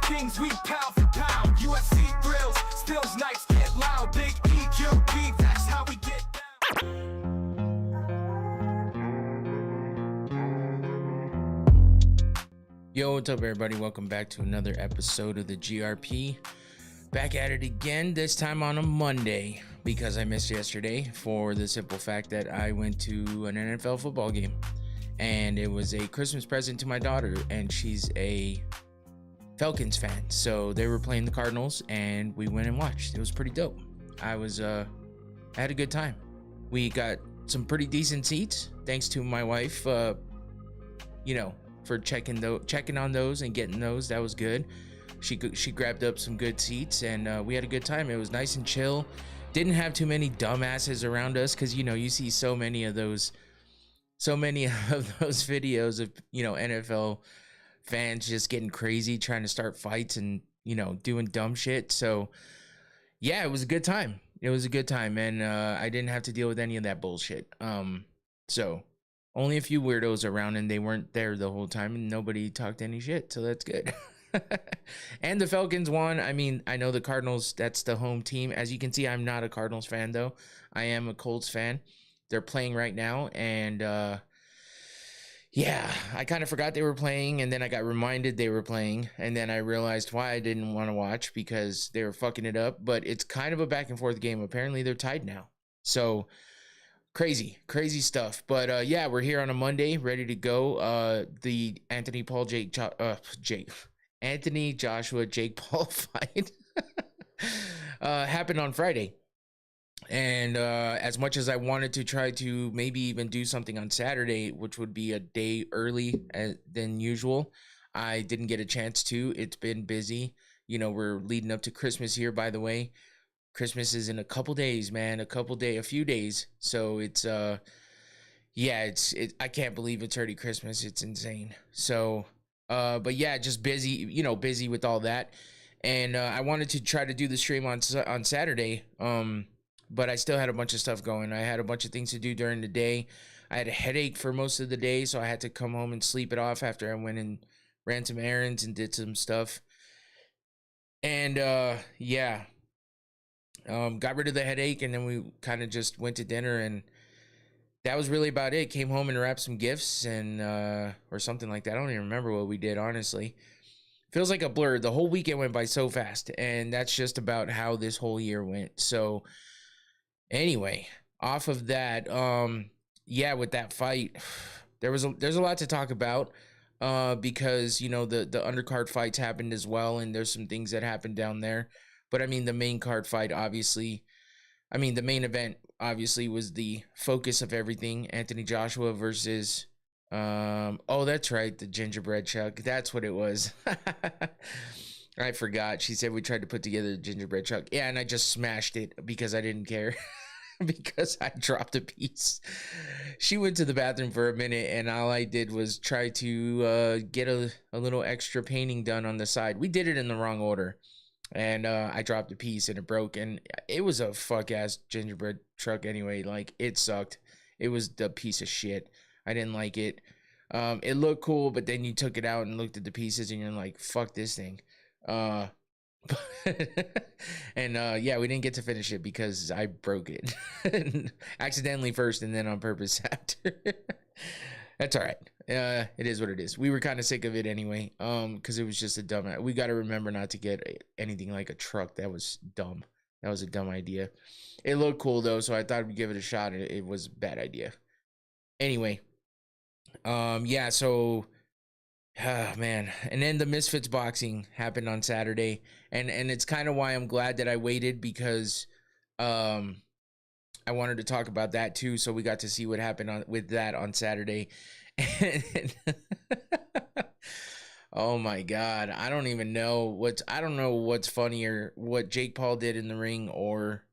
kings, we pound for pound. UFC thrills, stills nights get loud. Big EQP, that's how we get down. Yo, what's up everybody? Welcome back to another episode of the GRP. Back at it again, this time on a Monday, because I missed yesterday for the simple fact that I went to an NFL football game. And it was a Christmas present to my daughter, and she's a Falcons fan. So they were playing the Cardinals, and we went and watched. It was pretty dope. I had a good time. We got some pretty decent seats, thanks to my wife, for checking on those and getting those. That was good. She grabbed up some good seats, and we had a good time. It was nice and chill. Didn't have too many dumbasses around us, because you see so many of those videos of NFL fans just getting crazy, trying to start fights and doing dumb shit. So yeah, it was a good time. And I didn't have to deal with any of that bullshit. So only a few weirdos around, and they weren't there the whole time, and nobody talked any shit, so that's good. And the Falcons won. I mean, I know the Cardinals, that's the home team. As you can see, I'm not a Cardinals fan, though. I am a Colts fan. They're playing right now, and yeah, I kind of forgot they were playing, and then I got reminded they were playing, and then I realized why I didn't want to watch, because they were fucking it up. But it's kind of a back and forth game. Apparently, they're tied now. So crazy stuff. But yeah, we're here on a Monday, ready to go. The Anthony Joshua Jake Paul fight happened on Friday. And as much as I wanted to try to maybe even do something on Saturday, which would be a day early than usual, I didn't get a chance to. It's been busy. We're leading up to Christmas here, by the way. Christmas is in a couple days, man. A few days. So it's yeah, I can't believe it's already Christmas. It's insane. So but yeah, just busy, busy with all that. And I wanted to try to do the stream on Saturday. But I still had a bunch of stuff going. I had a bunch of things to do during the day. I had a headache for most of the day, so I had to come home and sleep it off after I went and ran some errands and did some stuff. And yeah, got rid of the headache, and then we kind of just went to dinner, and that was really about it. Came home and wrapped some gifts and or something like that. I don't even remember what we did, honestly. Feels like a blur. The whole weekend went by so fast, and that's just about how this whole year went. So anyway, off of that, yeah, with that fight, there's a lot to talk about, because the undercard fights happened as well, and there's some things that happened down there. But I mean, the main card fight, obviously, the main event obviously was the focus of everything. Anthony Joshua versus oh, that's right, the gingerbread truck. That's what it was. I forgot. She said we tried to put together the gingerbread truck. Yeah, and I just smashed it because I didn't care. Because I dropped a piece. She went to the bathroom for a minute, and all I did was try to get a little extra painting done on the side. We did it in the wrong order, and I dropped a piece and it broke, and it was a fuck-ass gingerbread truck anyway. Like, it sucked. It was the piece of shit. I didn't like it. It looked cool, but then you took it out and looked at the pieces, and you're like, fuck this thing. And yeah, we didn't get to finish it because I broke it accidentally first, and then on purpose after. That's all right. It is what it is. We were kind of sick of it anyway, because it was just a dumb. We got to remember not to get anything like a truck. That was dumb. That was a dumb idea. It looked cool though, so I thought we'd give it a shot. It was a bad idea. Anyway, yeah. So, man, and then the Misfits boxing happened on Saturday, and it's kind of why I'm glad that I waited, because I wanted to talk about that too. So we got to see what happened with that on Saturday. And oh my God, I don't know what's funnier, what Jake Paul did in the ring or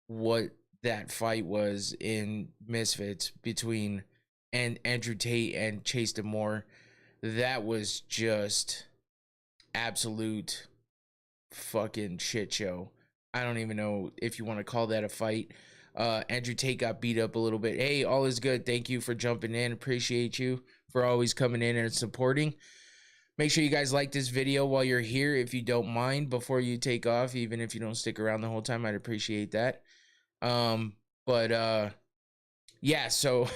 what that fight was in Misfits between Andrew Tate and Chase Demore. That was just absolute fucking shit show. I don't even know if you want to call that a fight. Andrew Tate got beat up a little bit. Hey, all is good. Thank you for jumping in. Appreciate you for always coming in and supporting. Make sure you guys like this video while you're here, if you don't mind, before you take off. Even if you don't stick around the whole time, I'd appreciate that. But yeah, so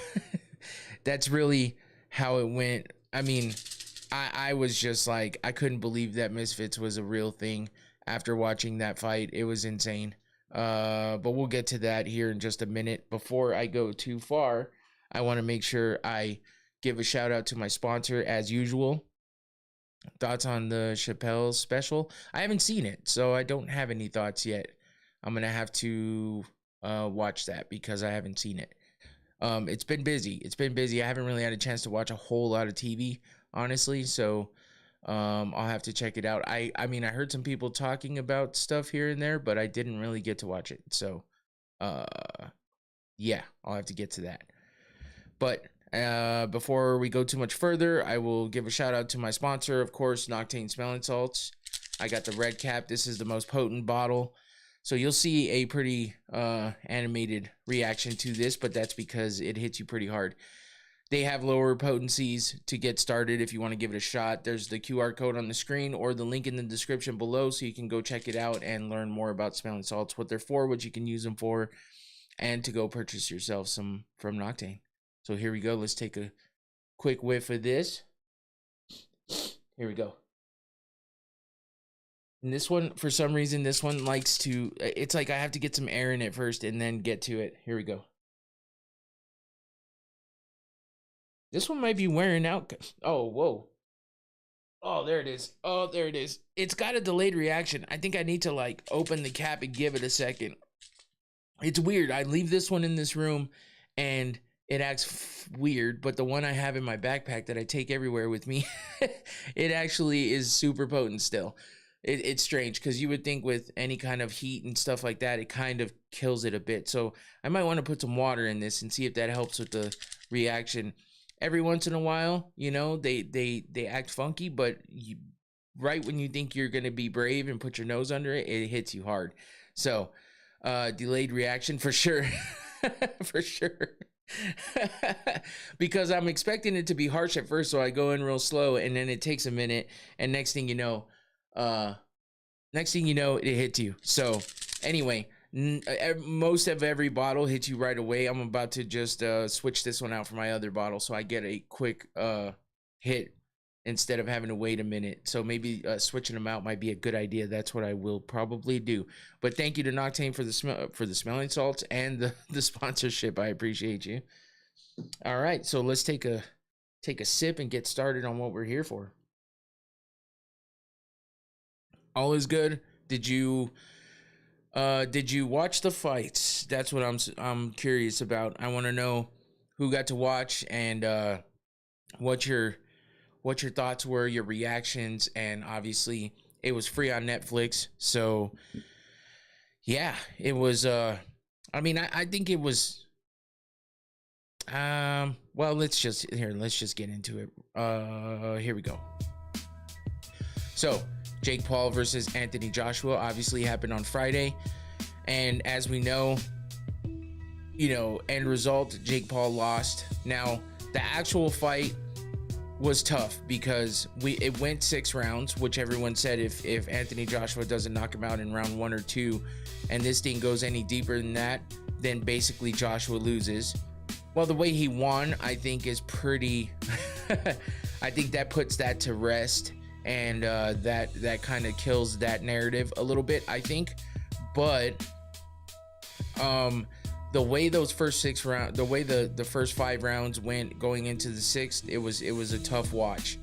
that's really how it went. I mean, I was just like, I couldn't believe that Misfits was a real thing after watching that fight. It was insane. But we'll get to that here in just a minute. Before I go too far, I want to make sure I give a shout out to my sponsor as usual. Thoughts on the Chappelle special? I haven't seen it, so I don't have any thoughts yet. I'm gonna have to watch that because I haven't seen it. It's been busy. I haven't really had a chance to watch a whole lot of TV, honestly. So I'll have to check it out. I mean, I heard some people talking about stuff here and there, but I didn't really get to watch it. So yeah, I'll have to get to that. But before we go too much further, I will give a shout out to my sponsor, of course, Noctane smelling salts. I got the red cap. This is the most potent bottle. So you'll see a pretty animated reaction to this, but that's because it hits you pretty hard. They have lower potencies to get started if you want to give it a shot. There's the QR code on the screen or the link in the description below, so you can go check it out and learn more about smelling salts, what they're for, what you can use them for, and to go purchase yourself some from Noctane. So here we go. Let's take a quick whiff of this. Here we go. And this one, for some reason, this one likes to, it's like I have to get some air in it first and then get to it. Here we go. This one might be wearing out. Oh, whoa. Oh, there it is. Oh, there it is. It's got a delayed reaction. I think I need to like open the cap and give it a second. It's weird. I leave this one in this room and it acts weird, but the one I have in my backpack that I take everywhere with me, it actually is super potent still. It's strange because you would think with any kind of heat and stuff like that, it kind of kills it a bit. So I might want to put some water in this and see if that helps with the reaction. Every once in a while, you know, they act funky, but right when you think you're going to be brave and put your nose under it, it hits you hard. So delayed reaction for sure. For sure. Because I'm expecting it to be harsh at first, so I go in real slow and then it takes a minute, and next thing you know, it hits you. So anyway, most of every bottle hits you right away. I'm about to just switch this one out for my other bottle so I get a quick hit instead of having to wait a minute. So maybe switching them out might be a good idea. That's what I will probably do. But thank you to Noctane for the smelling salts and the sponsorship. I appreciate you. All right, so let's take a sip and get started on what we're here for. All is good. Did you watch the fights? That's what I'm curious about. I want to know who got to watch and what your thoughts were, your reactions, and obviously it was free on Netflix. So yeah, it was I mean, I think it was well, let's just get into it. Here we go. So Jake Paul versus Anthony Joshua obviously happened on Friday, and as we know, end result, Jake Paul lost. Now the actual fight was tough because it went 6 rounds, which everyone said if Anthony Joshua doesn't knock him out in round 1 or 2 and this thing goes any deeper than that, then basically Joshua loses. Well, the way he won, I think, is pretty I think that puts that to rest, and that kind of kills that narrative a little bit, I think. But the way those first 6 rounds, the way the first 5 rounds went going into the 6th, it was a tough watch.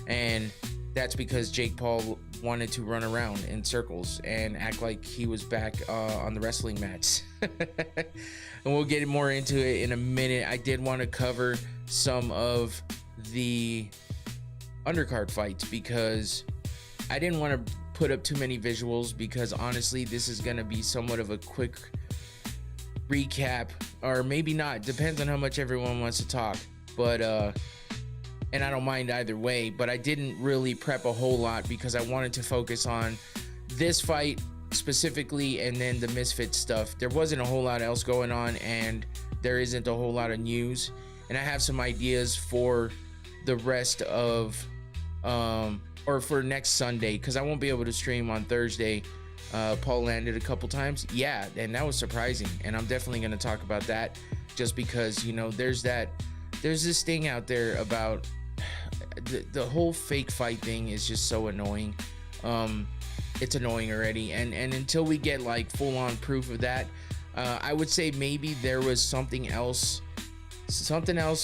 And that's because Jake Paul wanted to run around in circles and act like he was back on the wrestling mats. And we'll get more into it in a minute. I did want to cover some of the undercard fights because I didn't want to put up too many visuals, because honestly this is going to be somewhat of a quick recap, or maybe not, depends on how much everyone wants to talk. But and I don't mind either way, but I didn't really prep a whole lot because I wanted to focus on this fight specifically and then the Misfits stuff. There wasn't a whole lot else going on, and there isn't a whole lot of news, and I have some ideas for the rest of or for next Sunday, because I won't be able to stream on Thursday. Paul landed a couple times. Yeah, and that was surprising. And I'm definitely going to talk about that, just because, you know, there's this thing out there about the whole fake fight thing is just so annoying. It's annoying already. And until we get like full on proof of that, I would say maybe there was something else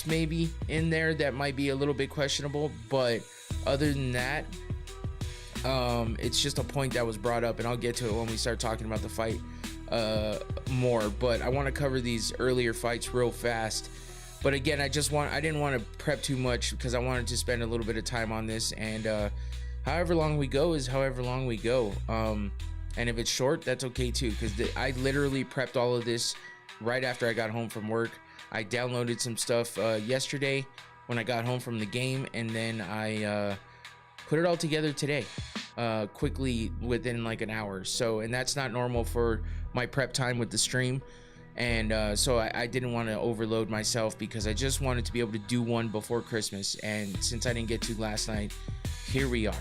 maybe in there that might be a little bit questionable. But other than that, it's just a point that was brought up, and I'll get to it when we start talking about the fight more. But I want to cover these earlier fights real fast. But again, I didn't want to prep too much, because I wanted to spend a little bit of time on this, and however long we go is however long we go. And if it's short, that's okay too, because I literally prepped all of this right after I got home from work. I downloaded some stuff yesterday when I got home from the game, and then I put it all together today, quickly, within like an hour. So, and that's not normal for my prep time with the stream. And so I didn't want to overload myself, because I just wanted to be able to do one before Christmas. And since I didn't get to last night, here we are.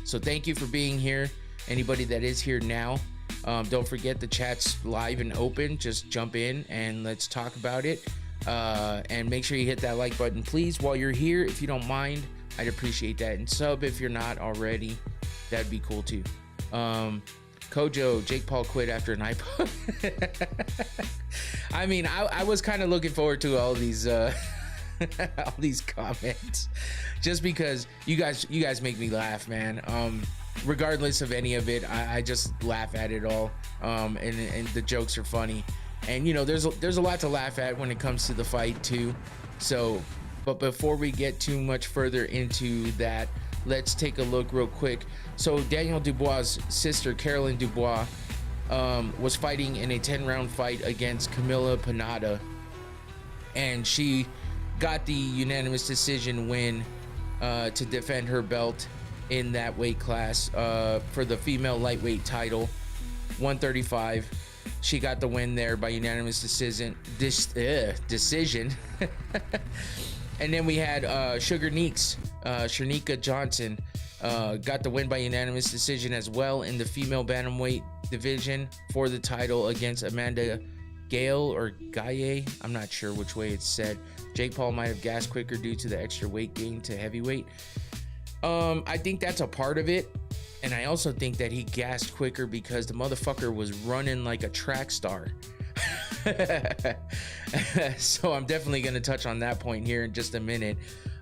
So thank you for being here. Anybody that is here now, don't forget the chat's live and open. Just jump in and let's talk about it. And make sure you hit that like button, please, while you're here. If you don't mind, I'd appreciate that. And sub if you're not already. That'd be cool too. Kojo, Jake Paul quit after an iPod. I mean, I was kind of looking forward to all these all these comments, just because you guys make me laugh, man. Regardless of any of it, I just laugh at it all. And the jokes are funny. And you know, there's a lot to laugh at when it comes to the fight too. So, but before we get too much further into that, let's take a look real quick. So Daniel Dubois' sister, Carolyn Dubois, was fighting in a 10-round fight against Camila Panada, and she got the unanimous decision win to defend her belt in that weight class for the female lightweight title, 135. She got the win there by unanimous decision. And then we had Sugar Neeks, Shanika Johnson, got the win by unanimous decision as well in the female bantamweight division for the title against Amanda Gale or Gaye. I'm not sure which way it's said. Jake Paul might have gassed quicker due to the extra weight gain to heavyweight. I think that's a part of it. And I also think that he gassed quicker because the motherfucker was running like a track star. So I'm definitely going to touch on that point here in just a minute.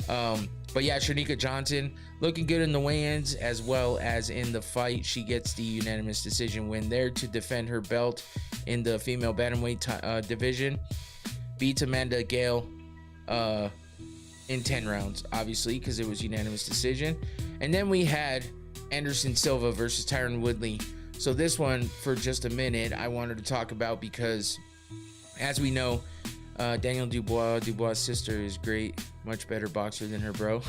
But yeah, Shanika Johnson looking good in the weigh-ins as well as in the fight. She gets the unanimous decision win there to defend her belt in the female bantamweight division. Beats Amanda Gale in 10 rounds, obviously, because it was unanimous decision. And then we had Anderson Silva versus Tyron Woodley. So this one, for just a minute, I wanted to talk about because, as we know, Daniel Dubois' sister is great, much better boxer than her bro.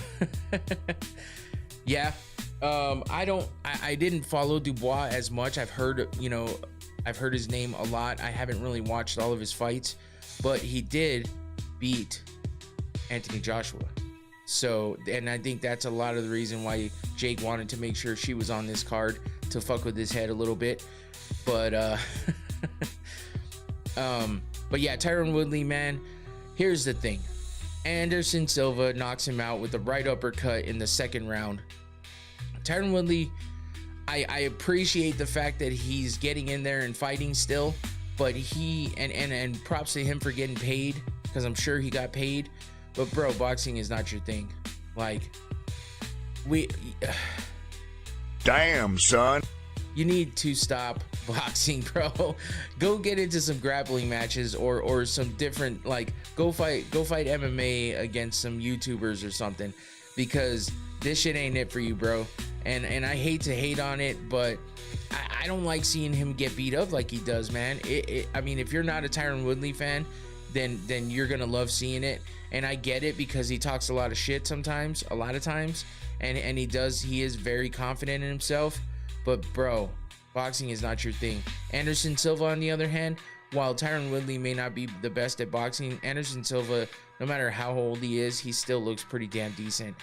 Yeah, I didn't follow Dubois as much. I've heard his name a lot. I haven't really watched all of his fights, but he did beat Anthony Joshua. So, and I think that's a lot of the reason why Jake wanted to make sure she was on this card, to fuck with his head a little bit. But but yeah, Tyron Woodley, man, here's the thing. Anderson Silva knocks him out with the right uppercut in the second round. Tyron Woodley, I appreciate the fact that he's getting in there and fighting still, but he and props to him for getting paid, because I'm sure he got paid. But bro, boxing is not your thing. Like, damn, son. You need to stop boxing, bro. Go get into some grappling matches or some different, like, go fight MMA against some YouTubers or something, because this shit ain't it for you, bro. And I hate to hate on it, but I don't like seeing him get beat up like he does, man. I mean, if you're not a Tyron Woodley fan, then you're gonna love seeing it. And I get it, because he talks a lot of shit sometimes, a lot of times, and he is very confident in himself. But bro, boxing is not your thing. Anderson Silva, on the other hand, while Tyron Woodley may not be the best at boxing, Anderson Silva, no matter how old he is, he still looks pretty damn decent.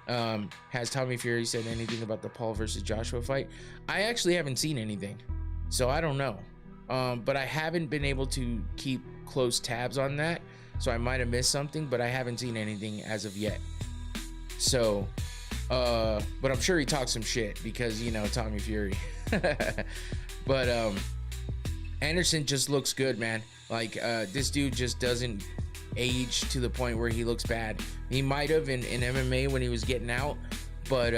Has Tommy Fury said anything about the Paul versus Joshua fight? I actually haven't seen anything, so I don't know. But I haven't been able to keep close tabs on that, so I might have missed something, but I haven't seen anything as of yet. So, but I'm sure he talks some shit because, you know, Tommy Fury. But Anderson just looks good, man. Like, this dude just doesn't age to the point where he looks bad. He might have in MMA when he was getting out, but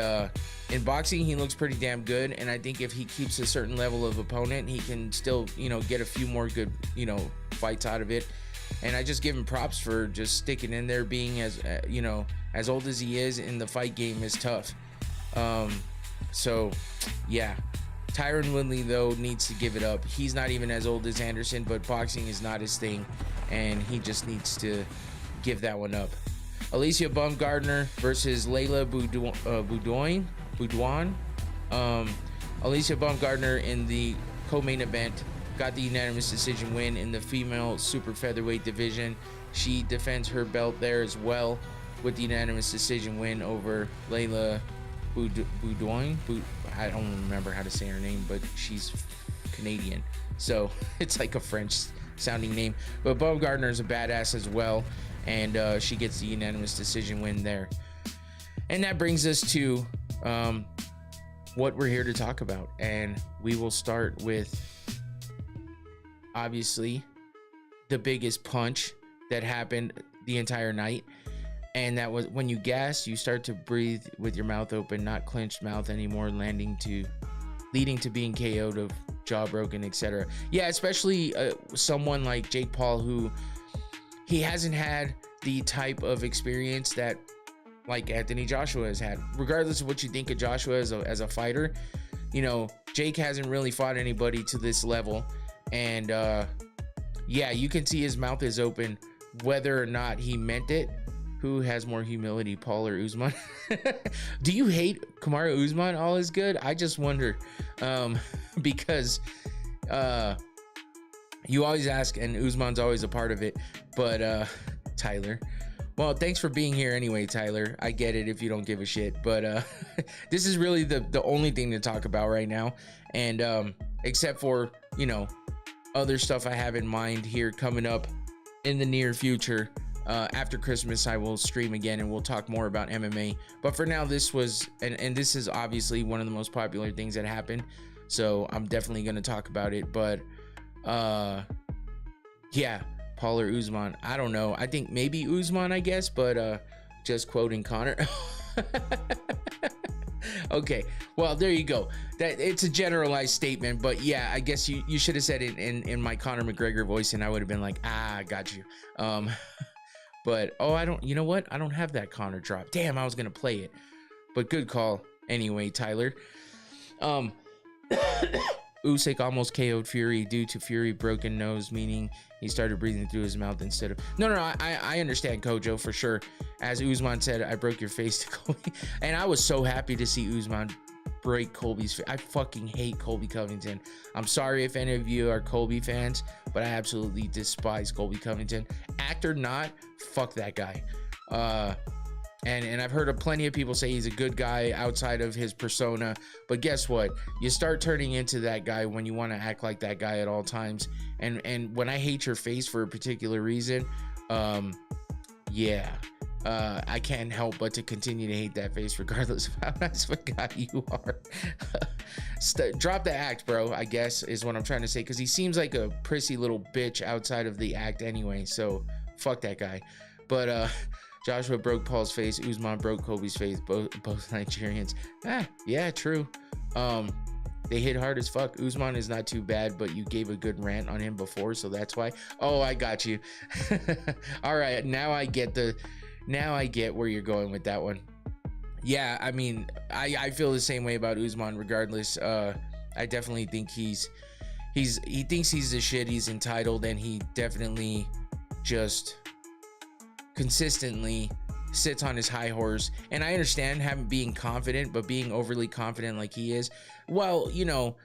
in boxing he looks pretty damn good. And I think if he keeps a certain level of opponent, he can still, you know, get a few more good, you know, fights out of it. And I just give him props for just sticking in there. Being as you know, as old as he is in the fight game is tough. So yeah, Tyron Woodley though needs to give it up. He's not even as old as Anderson, but boxing is not his thing, and he just needs to give that one up. Alicia Baumgardner versus Layla Boudouin. Alicia Baumgardner in the co-main event got the unanimous decision win in the female super featherweight division. She defends her belt there as well with the unanimous decision win over Layla Boudouin. I don't remember how to say her name, but she's Canadian, so it's like a French sounding name. But Baumgardner is a badass as well, and she gets the unanimous decision win there. And that brings us to what we're here to talk about, and we will start with obviously the biggest punch that happened the entire night, and that was when you gas, you start to breathe with your mouth open, not clenched mouth anymore, leading to being KO'd, of jaw broken, etc. Yeah, especially someone like Jake Paul, who he hasn't had the type of experience that like Anthony Joshua has had. Regardless of what you think of Joshua as a fighter, you know, Jake hasn't really fought anybody to this level, and yeah, you can see his mouth is open, whether or not he meant it. Who has more humility, Paul or Usman? Do you hate Kamaru Usman all is good? I just wonder, because you always ask, and Usman's always a part of it. But Tyler, well, thanks for being here anyway, Tyler. I get it if you don't give a shit, but this is really the only thing to talk about right now, and except for, you know, other stuff I have in mind here coming up in the near future. After Christmas, I will stream again and we'll talk more about MMA. But for now, this was, and this is obviously one of the most popular things that happened, so I'm definitely going to talk about it. But yeah, Paul or Usman, I don't know. I think maybe Usman, I guess, but just quoting Connor. Okay, well, there you go. That it's a generalized statement, but yeah, I guess you should have said it in my Conor McGregor voice, and I would have been like, I got you. But I don't, you know what? I don't have that Connor drop. Damn, I was gonna play it. But good call anyway, Tyler. Usyk almost KO'd Fury due to Fury broken nose, meaning he started breathing through his mouth instead of... No, I understand, Kojo, for sure. As Usman said, I broke your face to Colby. And I was so happy to see Usman break Colby's face. I fucking hate Colby Covington. I'm sorry if any of you are Colby fans, but I absolutely despise Colby Covington. Act or not, fuck that guy. And I've heard of plenty of people say he's a good guy outside of his persona, but guess what? You start turning into that guy when you want to act like that guy at all times. And when I hate your face for a particular reason, yeah, I can't help but to continue to hate that face regardless of how nice of a guy you are. Drop the act, bro, I guess is what I'm trying to say, because he seems like a prissy little bitch outside of the act anyway, so fuck that guy. But Joshua broke Paul's face, Usman broke Kobe's face, both Nigerians. Yeah, true. They hit hard as fuck. Usman is not too bad, but you gave a good rant on him before, so that's why. Oh, I got you. All right, now I get where you're going with that one. Yeah, I mean, I feel the same way about Usman regardless. I definitely think he thinks he's the shit, he's entitled, and he definitely just consistently sits on his high horse. And I understand being confident, but being overly confident like he is, well, you know,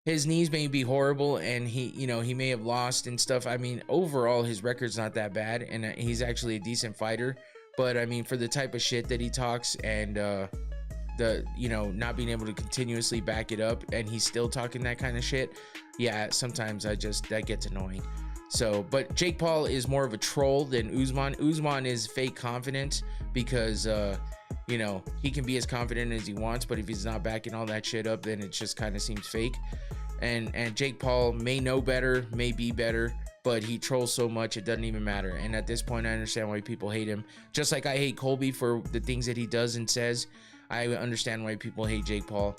his knees may be horrible and he may have lost and stuff. I mean, overall his record's not that bad, and he's actually a decent fighter, But I mean, for the type of shit that he talks and the, you know, not being able to continuously back it up, and he's still talking that kind of shit, yeah, sometimes that gets annoying. So, but Jake Paul is more of a troll than Usman. Usman is fake confidence because you know, he can be as confident as he wants, but if he's not backing all that shit up, then it just kind of seems fake. And Jake Paul may know better, may be better, but he trolls so much it doesn't even matter. And at this point, I understand why people hate him. Just like I hate Colby for the things that he does and says, I understand why people hate Jake Paul.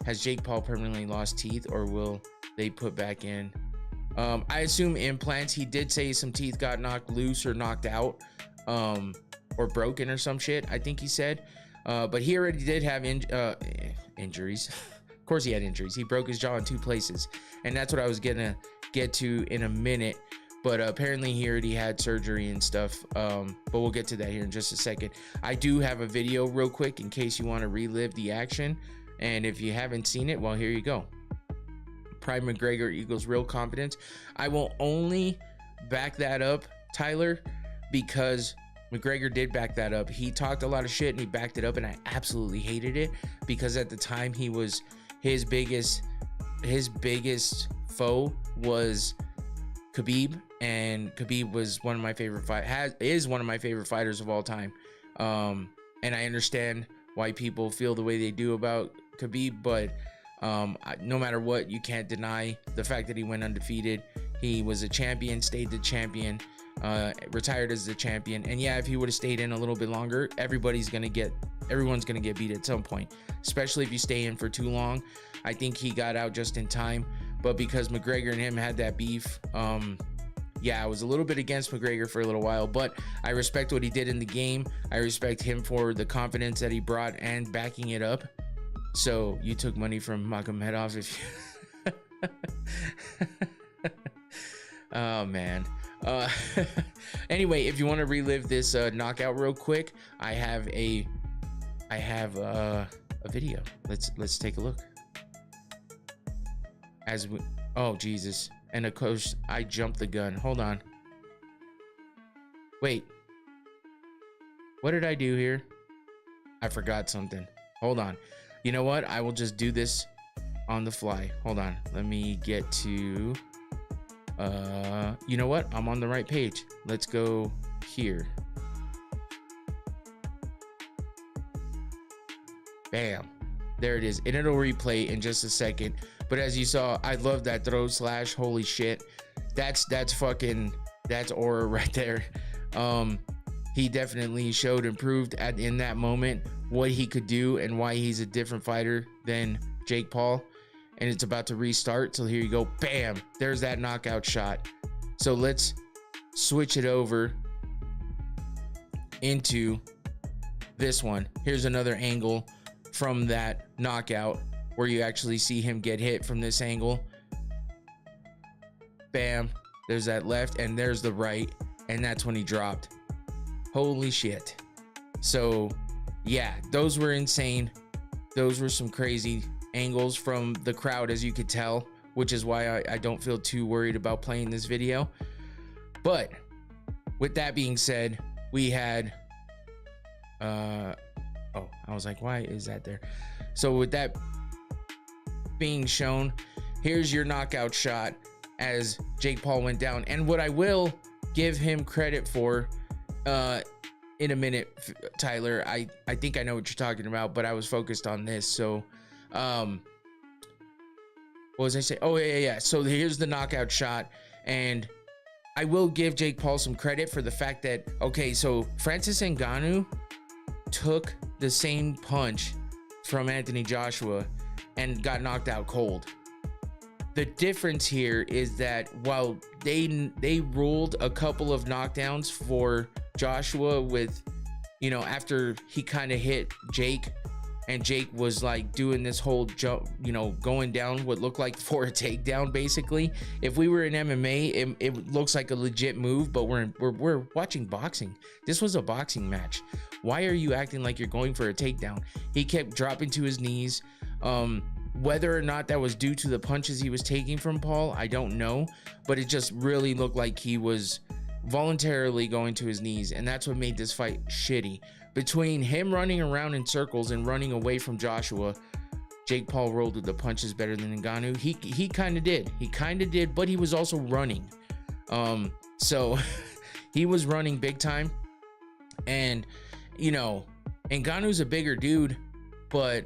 Has Jake Paul permanently lost teeth, or will they put back in? I assume implants. He did say some teeth got knocked loose or knocked out, or broken or some shit, I think he said. But he already did have injuries. Of course he had injuries. He broke his jaw in 2 places, and that's what I was gonna get to in a minute. But apparently he already had surgery and stuff. But we'll get to that here in just a second. I do have a video real quick in case you want to relive the action, and if you haven't seen it, well, here you go. Pride McGregor equals real confidence. I will only back that up, Tyler, because McGregor did back that up. He talked a lot of shit and he backed it up, and I absolutely hated it because at the time he was his biggest foe was Khabib, and Khabib was one of my favorite is one of my favorite fighters of all time. And I understand why people feel the way they do about Khabib, but no matter what, you can't deny the fact that he went undefeated. He was a champion, stayed the champion, retired as the champion. And yeah, if he would have stayed in a little bit longer, everyone's gonna get beat at some point, especially if you stay in for too long. I think he got out just in time, but because McGregor and him had that beef, yeah, I was a little bit against McGregor for a little while, but I respect what he did in the game. I respect him for the confidence that he brought and backing it up. So you took money from Magomedov if you oh man. Anyway, if you want to relive this knockout real quick, I have a video. Let's take a look. As we, oh Jesus, and of course I jumped the gun. Hold on. Wait. What did I do here? I forgot something. Hold on. You know what? I will just do this on the fly. Hold on. Let me get to you know what? I'm on the right page. Let's go here. Bam. There it is. And it'll replay in just a second. But as you saw, I love that throw slash. Holy shit. That's aura right there. He definitely showed and proved in that moment what he could do and why he's a different fighter than Jake Paul. And it's about to restart. So here you go. Bam. There's that knockout shot. So let's switch it over into this one. Here's another angle from that knockout where you actually see him get hit from this angle. Bam. There's that left and there's the right. And that's when he dropped. Holy shit. So yeah, those were insane. Those were some crazy angles from the crowd, as you could tell, which is why I don't feel too worried about playing this video. But with that being said, we had oh, I was like, why is that there? So with that being shown, here's your knockout shot as Jake Paul went down. And what I will give him credit for in a minute, Tyler, I think I know what you're talking about, but I was focused on this. So what was I say? Oh yeah. So here's the knockout shot, and I will give Jake Paul some credit for the fact that, okay, so Francis Ngannou took the same punch from Anthony Joshua and got knocked out cold. The difference here is that while they ruled a couple of knockdowns for Joshua with, you know, after he kind of hit Jake, and Jake was like doing this whole jump, you know, going down what looked like for a takedown, basically. If we were in MMA, it looks like a legit move, but we're watching boxing. This was a boxing match. Why are you acting like you're going for a takedown? He kept dropping to his knees. Whether or not that was due to the punches he was taking from Paul, I don't know, but it just really looked like he was voluntarily going to his knees, and that's what made this fight shitty. Between him running around in circles and running away from Joshua, Jake Paul rolled with the punches better than Ngannou. He kind of did, but he was also running. So he was running big time, and you know, Ngannou's a bigger dude, but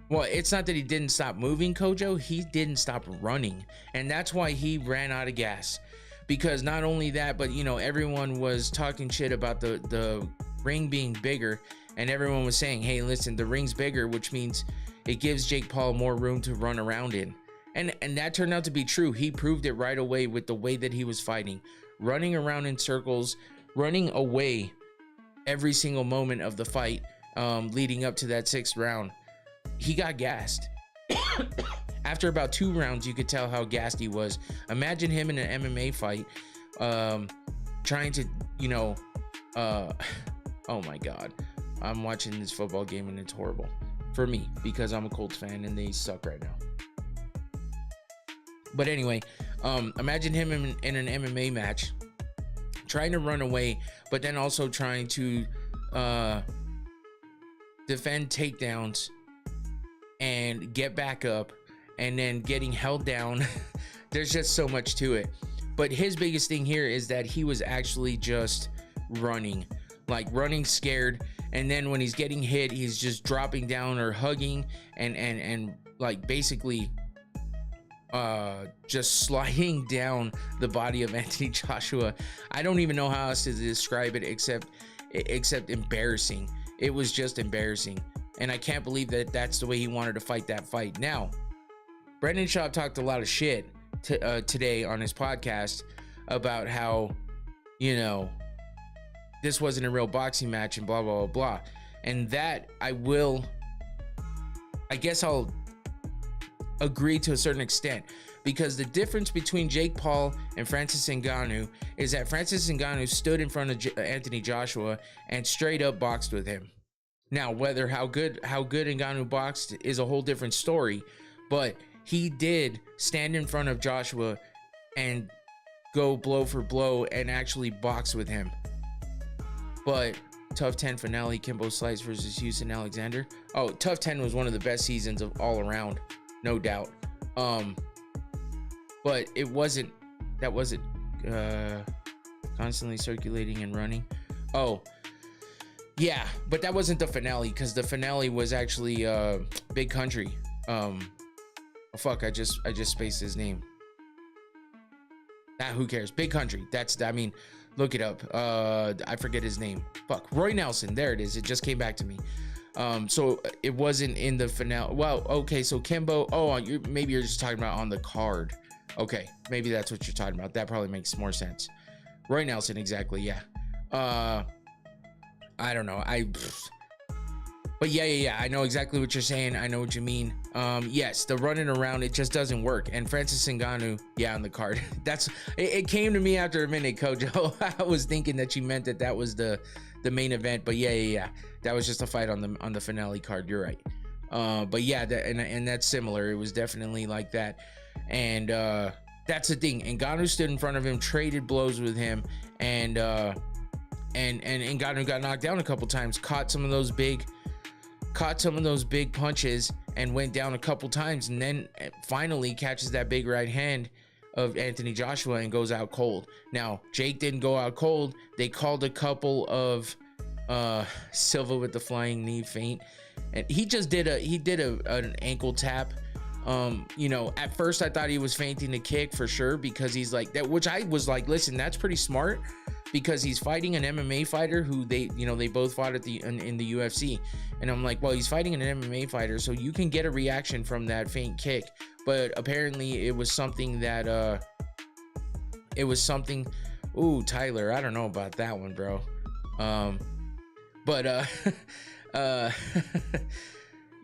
well, it's not that he didn't stop moving, Kojo. He didn't stop running, and that's why he ran out of gas. Because not only that, but you know, everyone was talking shit about the ring being bigger, and everyone was saying, hey, listen, the ring's bigger, which means it gives Jake Paul more room to run around in. And that turned out to be true. He proved it right away with the way that he was fighting, running around in circles, running away every single moment of the fight, leading up to that 6th round. He got gassed. After about 2 rounds, you could tell how gassed he was. Imagine him in an MMA fight, trying to, you know, oh my God. I'm watching this football game and it's horrible for me because I'm a Colts fan and they suck right now. But anyway, imagine him in an MMA match, trying to run away, but then also trying to defend takedowns and get back up, and then getting held down. There's just so much to it. But his biggest thing here is that he was actually just running, like running scared. And then when he's getting hit, he's just dropping down or hugging and like basically just sliding down the body of Anthony Joshua. I don't even know how else to describe it except embarrassing. It was just embarrassing. And I can't believe that that's the way he wanted to fight that fight. Now, Brendan Schaub talked a lot of shit today on his podcast about how, you know, this wasn't a real boxing match and blah, blah, blah, blah. And that I guess I'll agree to a certain extent, because the difference between Jake Paul and Francis Ngannou is that Francis Ngannou stood in front of Anthony Joshua and straight up boxed with him. Now, whether how good Ngannou boxed is a whole different story, but he did stand in front of Joshua and go blow for blow and actually box with him. But Tough 10 finale, Kimbo Slice versus Houston Alexander. Oh, Tough 10 was one of the best seasons of all around, no doubt. But it wasn't constantly circulating and running. Oh, yeah, but that wasn't the finale, because the finale was actually Big Country. Oh, fuck, I just spaced his name. Who cares? Big Country. Look it up. I forget his name. Fuck, Roy Nelson. There it is. It just came back to me. So it wasn't in the finale. Well, okay, so Kimbo. Oh, maybe you're just talking about on the card. Okay, maybe that's what you're talking about. That probably makes more sense. Roy Nelson, exactly. Yeah. I don't know. But yeah. I know exactly what you're saying. I know what you mean. Yes, the running around, it just doesn't work. And Francis Ngannou, yeah, on the card. It came to me after a minute, Kojo. I was thinking that you meant that was the main event. But yeah. That was just a fight on the finale card. You're right. But yeah, and that's similar. It was definitely like that. And that's the thing. Ngannou stood in front of him, traded blows with him, and Ngannou got knocked down a couple times, caught some of those big punches and went down a couple times, and then finally catches that big right hand of Anthony Joshua and goes out cold. Now, Jake didn't go out cold. They called a couple of Silva with the flying knee feint, and he did an ankle tap. You know, at first I thought he was feinting the kick for sure, because he's like that, which I was like, listen, that's pretty smart, because he's fighting an MMA fighter who they both fought in the UFC. And I'm like, well, he's fighting an MMA fighter, so you can get a reaction from that feint kick. But apparently it was something that ooh, Tyler, I don't know about that one, bro.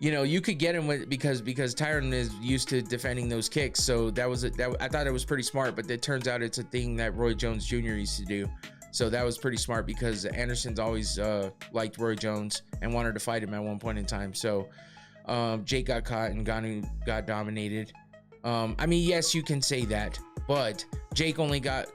You know, you could get him with, because Tyron is used to defending those kicks. So I thought it was pretty smart, but it turns out it's a thing that Roy Jones Jr. used to do. So that was pretty smart, because Anderson's always liked Roy Jones and wanted to fight him at one point in time. So Jake got caught and Ngannou got dominated. I mean, yes, you can say that, but Jake only got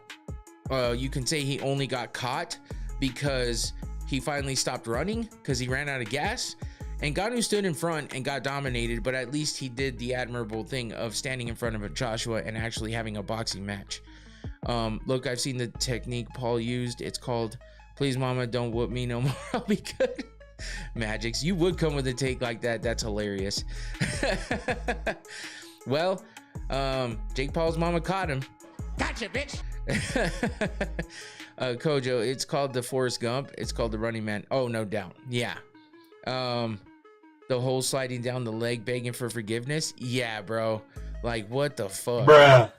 you can say he only got caught because he finally stopped running because he ran out of gas. And Ngannou stood in front and got dominated, but at least he did the admirable thing of standing in front of a Joshua and actually having a boxing match. Look, I've seen the technique Paul used. It's called "Please Mama, Don't Whoop Me No More, I'll Be Good." Magix, you would come with a take like that. That's hilarious. Well, Jake Paul's mama caught him. Gotcha, bitch. Kojo, it's called the Forrest Gump. It's called the Running Man. Oh, no doubt. Yeah. The whole sliding down the leg, begging for forgiveness. Yeah, bro. Like, what the fuck? Bruh.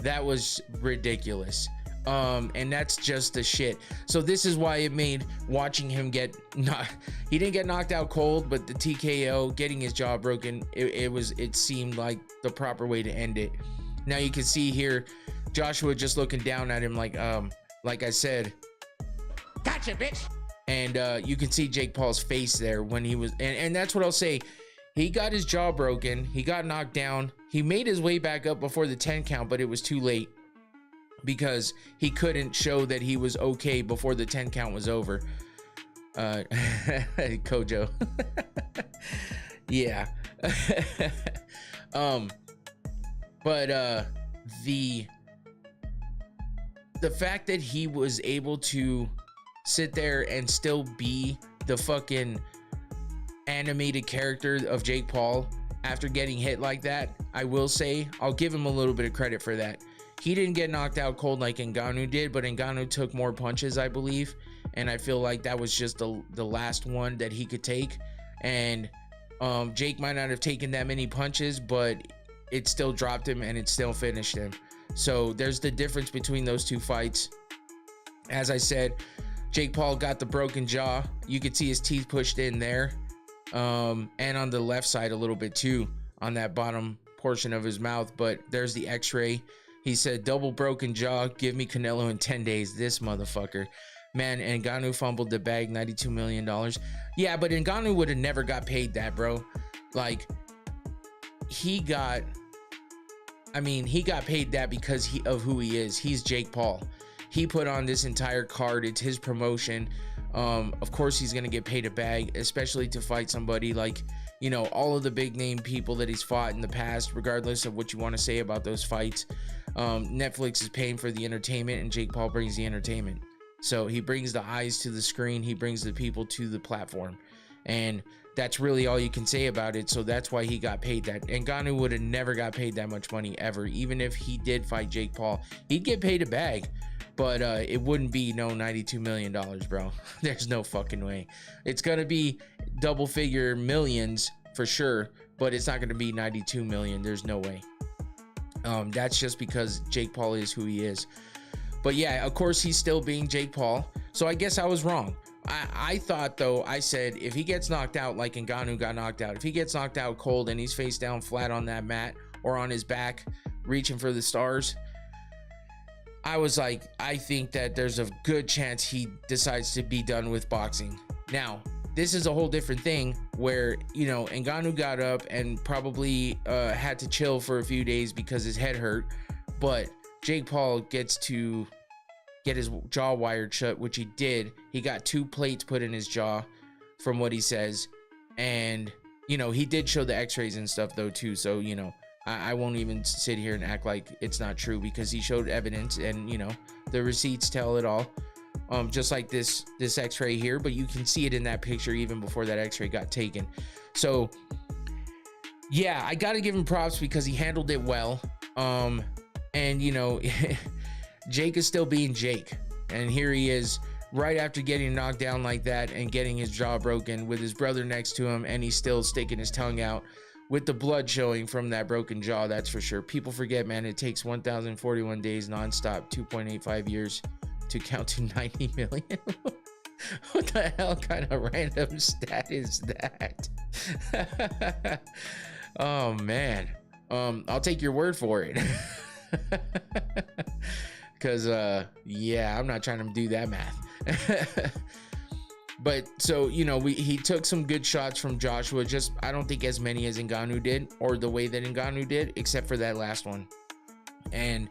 That was ridiculous. And that's just the shit. So this is why it made watching him he didn't get knocked out cold, but the TKO, getting his jaw broken, it seemed like the proper way to end it. Now you can see here Joshua just looking down at him like I said, Gotcha, bitch. and you can see Jake Paul's face there when he was, and that's what I'll say. He got his jaw broken, he got knocked down, he made his way back up before the 10 count, but it was too late because he couldn't show that he was okay before the 10 count was over. Kojo. Yeah. But the fact that he was able to sit there and still be the fucking animated character of Jake Paul after getting hit like that, I will say I'll give him a little bit of credit for that. He didn't get knocked out cold like Ngannou did, but Ngannou took more punches, I believe, and I feel like that was just the last one that he could take. And Jake might not have taken that many punches, but it still dropped him and it still finished him. So there's the difference between those two fights. As I said, Jake Paul got the broken jaw. You could see his teeth pushed in there, and on the left side a little bit too, on that bottom portion of his mouth. But there's the x-ray. He said, double broken jaw, give me Canelo in 10 days. This motherfucker. Man, Ngannou fumbled the bag, $92 million. Yeah, but Ngannou would have never got paid that, bro. Like, he got paid that because of who he is. He's Jake Paul. He put on this entire card. It's his promotion. Of course he's gonna get paid a bag, especially to fight somebody like, you know, all of the big name people that he's fought in the past, regardless of what you want to say about those fights. Netflix is paying for the entertainment, and Jake Paul brings the entertainment. So he brings the eyes to the screen, he brings the people to the platform, and that's really all you can say about it. So that's why he got paid that. Ngannou would have never got paid that much money ever. Even if he did fight Jake Paul, he'd get paid a bag, but it wouldn't be no $92 million, bro. There's no fucking way. It's gonna be double figure millions for sure, but it's not gonna be 92 million. There's no way. That's just because Jake Paul is who he is. But yeah, of course he's still being Jake Paul. So I guess I was wrong. I thought, though, I said if he gets knocked out like Ngannou got knocked out, if he gets knocked out cold and he's face down flat on that mat or on his back reaching for the stars, I was like, I think that there's a good chance he decides to be done with boxing. Now, this is a whole different thing where, you know, Ngannou got up and probably had to chill for a few days because his head hurt, but Jake Paul gets to get his jaw wired shut, which he did. He got 2 plates put in his jaw from what he says, and you know, he did show the x-rays and stuff though too, so you know, I won't even sit here and act like it's not true because he showed evidence, and you know, the receipts tell it all. Just like this x-ray here, but you can see it in that picture even before that x-ray got taken. So yeah, I gotta give him props because he handled it well. And you know, Jake is still being Jake, and here he is right after getting knocked down like that and getting his jaw broken with his brother next to him, and he's still sticking his tongue out with the blood showing from that broken jaw. That's for sure. People forget, man, it takes 1,041 days nonstop, 2.85 years to count to 90 million. What the hell kind of random stat is that? Oh man, I'll take your word for it. Because yeah, I'm not trying to do that math. But so, you know, he took some good shots from Joshua, just I don't think as many as Ngannou did, or the way that Ngannou did, except for that last one. And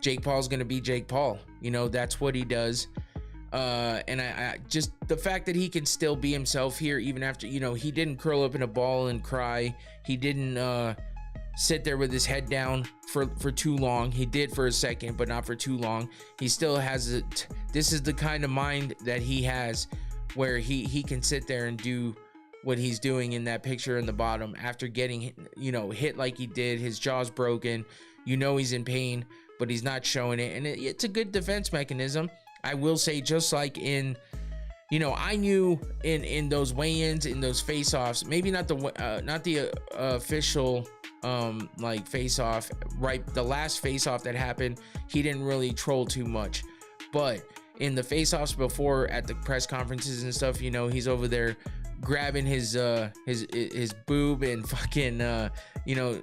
Jake Paul's gonna be Jake Paul. You know, that's what he does. And I just the fact that he can still be himself here, even after, you know, he didn't curl up in a ball and cry. He didn't sit there with his head down for too long. He did for a second, but not for too long. He still has it. This is the kind of mind that he has, where he can sit there and do what he's doing in that picture in the bottom after getting, you know, hit like he did. His jaw's broken. You know he's in pain, but he's not showing it, and it's a good defense mechanism. I will say, just like in, you know, I knew in those weigh-ins, in those face-offs, maybe not the official like face-off, right? The last face-off that happened, he didn't really troll too much, but in the face-offs before, at the press conferences and stuff, you know, he's over there grabbing his boob and fucking you know,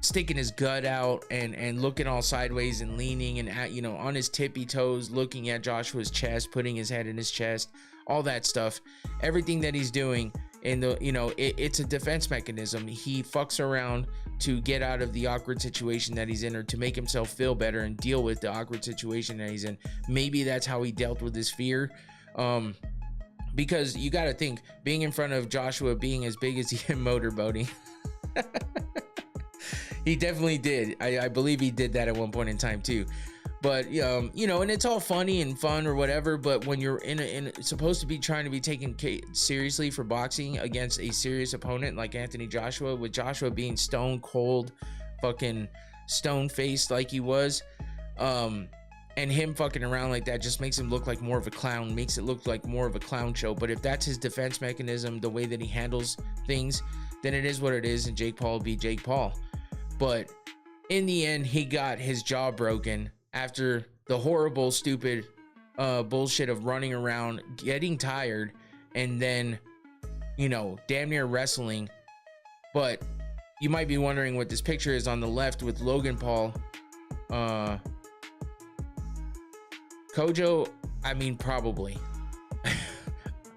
sticking his gut out and looking all sideways and leaning and at, you know, on his tippy toes, looking at Joshua's chest, putting his head in his chest, all that stuff. Everything that he's doing in the, you know, it's a defense mechanism. He fucks around to get out of the awkward situation that he's in, or to make himself feel better and deal with the awkward situation that he's in. Maybe that's how he dealt with his fear. Because you got to think, being in front of Joshua, being as big as he is motorboating, he definitely did. I believe he did that at one point in time too. But you know, and it's all funny and fun or whatever. But when you're supposed to be trying to be taken seriously for boxing against a serious opponent like Anthony Joshua, with Joshua being stone cold, fucking stone faced like he was, and him fucking around like that just makes him look like more of a clown, makes it look like more of a clown show. But if that's his defense mechanism, the way that he handles things, then it is what it is, and Jake Paul will be Jake Paul. But in the end, he got his jaw broken after the horrible, stupid bullshit of running around, getting tired, and then, you know, damn near wrestling. But you might be wondering what this picture is on the left with Logan Paul. Kojo, I mean, probably.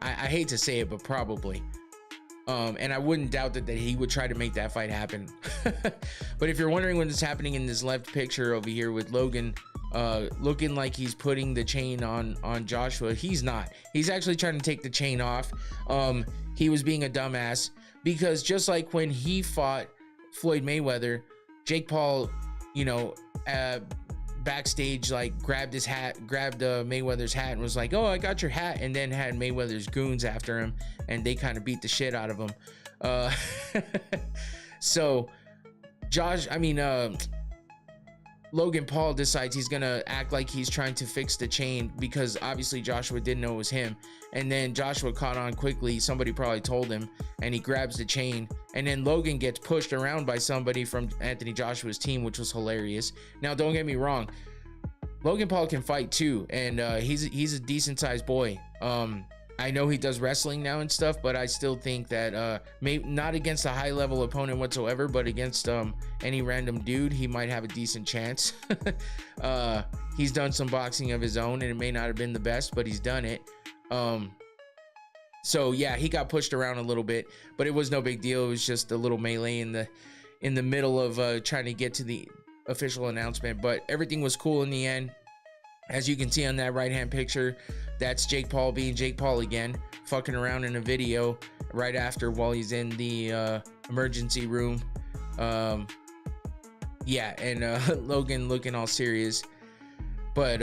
I hate to say it, but probably. And I wouldn't doubt that he would try to make that fight happen. But if you're wondering what is happening in this left picture over here with Logan looking like he's putting the chain on Joshua, he's not. He's actually trying to take the chain off. He was being a dumbass, because just like when he fought Floyd Mayweather, Jake Paul, you know, backstage, like, grabbed Mayweather's hat and was like, "Oh, I got your hat," and then had Mayweather's goons after him, and they kind of beat the shit out of him. So Logan Paul decides he's gonna act like he's trying to fix the chain, because obviously Joshua didn't know it was him, and then Joshua caught on quickly. Somebody probably told him, and he grabs the chain, and then Logan gets pushed around by somebody from Anthony Joshua's team, which was hilarious. Now, don't get me wrong, Logan Paul can fight too, and he's a decent sized boy. I know he does wrestling now and stuff, but I still think that maybe not against a high level opponent whatsoever, but against any random dude, he might have a decent chance. He's done some boxing of his own, and it may not have been the best, but he's done it. So yeah, he got pushed around a little bit, but it was no big deal. It was just a little melee in the middle of trying to get to the official announcement, but everything was cool in the end. As you can see on that right hand picture, that's Jake Paul being Jake Paul again, fucking around in a video right after, while he's in the emergency room. Yeah, and Logan looking all serious, but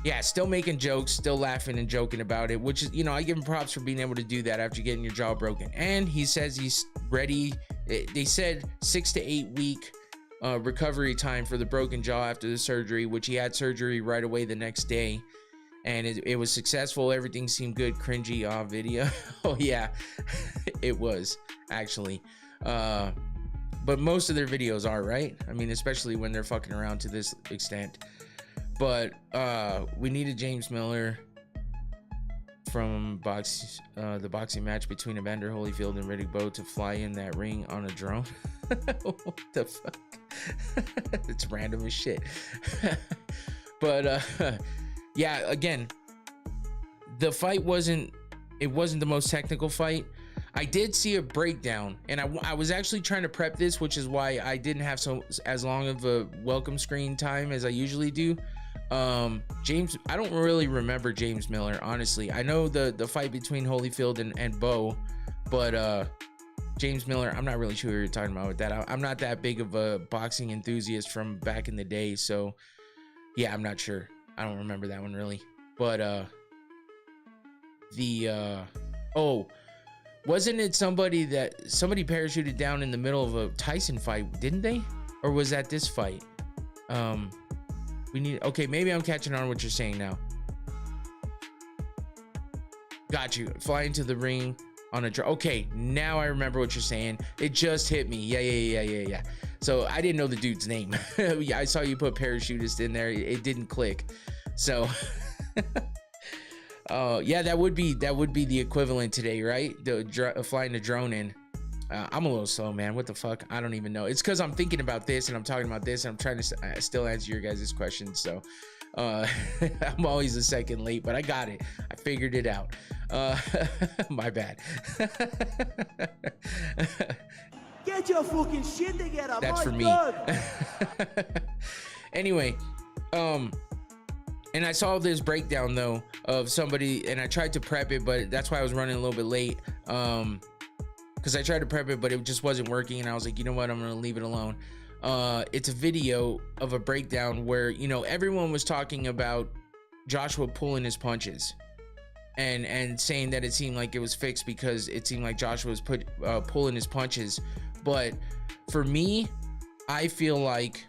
yeah, still making jokes, still laughing and joking about it, which is, you know, I give him props for being able to do that after getting your jaw broken. And he says he's ready. They said 6 to 8 week recovery time for the broken jaw after the surgery, which he had surgery right away the next day, and it was successful. Everything seemed good. Cringy video. Oh yeah, it was actually. But most of their videos are, right? I mean, especially when they're fucking around to this extent. But we needed James Miller from the boxing match between Evander Holyfield and Riddick Bowe to fly in that ring on a drone. What the fuck? It's random as shit. But yeah, again, the fight wasn't the most technical fight. I did see a breakdown, and I was actually trying to prep this, which is why I didn't have as long of a welcome screen time as I usually do. James, I don't really remember James Miller, honestly. I know the fight between Holyfield and Bo, but James Miller, I'm not really sure what you're talking about with that. I'm not that big of a boxing enthusiast from back in the day, so yeah, I'm not sure. I don't remember that one really. But oh, wasn't it somebody parachuted down in the middle of a Tyson fight, didn't they? Or was that this fight? Okay, maybe I'm catching on what you're saying now. Got you. Fly into the ring on a drone. Okay, now I remember what you're saying. It just hit me. Yeah. So I didn't know the dude's name. Yeah, I saw you put parachutist in there. It didn't click. So yeah, that would be the equivalent today, right? Flying the drone in. I'm a little slow, man. What the fuck? I don't even know. It's because I'm thinking about this and I'm talking about this and I'm trying to still answer your guys' questions. So I'm always a second late, but I got it. I figured it out. My bad. Get your fucking shit together. That's for me. Anyway, and I saw this breakdown though of somebody, and I tried to prep it, but that's why I was running a little bit late. Because I tried to prep it, but it just wasn't working, and I was like, you know what, I'm gonna leave it alone. It's a video of a breakdown where, you know, everyone was talking about Joshua pulling his punches and saying that it seemed like it was fixed because it seemed like Joshua was pulling his punches. But for me, I feel like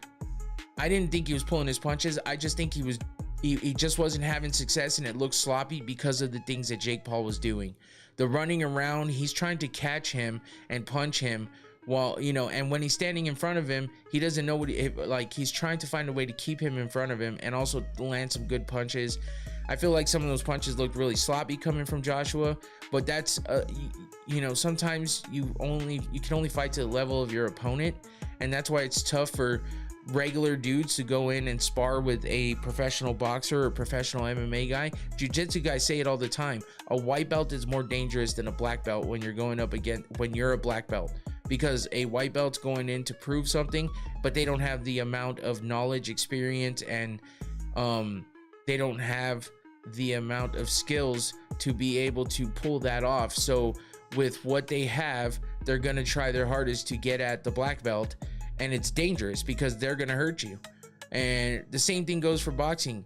I didn't think he was pulling his punches. I just think he just wasn't having success, and it looked sloppy because of the things that Jake Paul was doing. The running around, he's trying to catch him and punch him while, you know, and when he's standing in front of him, he doesn't know he's trying to find a way to keep him in front of him and also land some good punches. I feel like some of those punches looked really sloppy coming from Joshua, but that's you know, sometimes you can only fight to the level of your opponent, and that's why it's tough for regular dudes to go in and spar with a professional boxer or professional MMA guy. Jiu-jitsu guys say it all the time. A white belt is more dangerous than a black belt when you're going up against, when you're a black belt, because a white belt's going in to prove something, but they don't have the amount of knowledge, experience, and they don't have the amount of skills to be able to pull that off. So with what they have, they're going to try their hardest to get at the black belt, and it's dangerous because they're going to hurt you. And the same thing goes for boxing.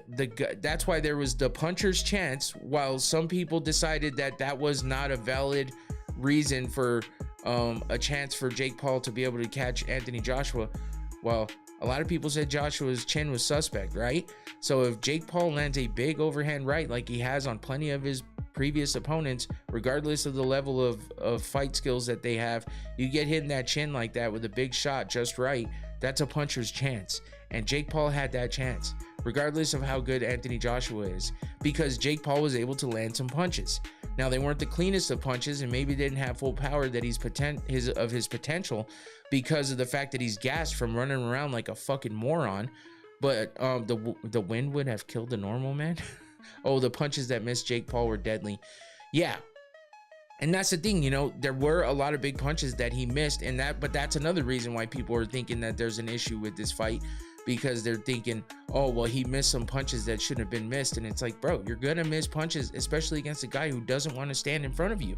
That's why there was the puncher's chance, while some people decided that that was not a valid reason for a chance for Jake Paul to be able to catch Anthony Joshua. Well, a lot of people said Joshua's chin was suspect, right? So if Jake Paul lands a big overhand right like he has on plenty of his previous opponents, regardless of the level of fight skills that they have, you get hit in that chin like that with a big shot just right, that's a puncher's chance. And Jake Paul had that chance, regardless of how good Anthony Joshua is, because Jake Paul was able to land some punches. Now, they weren't the cleanest of punches, and maybe didn't have full power that his potential, because of the fact that he's gassed from running around like a fucking moron. But the wind would have killed the normal man. Oh, the punches that missed Jake Paul were deadly. Yeah. And that's the thing, you know, there were a lot of big punches that he missed, but that's another reason why people are thinking that there's an issue with this fight, because they're thinking, oh, well, he missed some punches that shouldn't have been missed. And it's like, bro, you're gonna miss punches, especially against a guy who doesn't want to stand in front of you.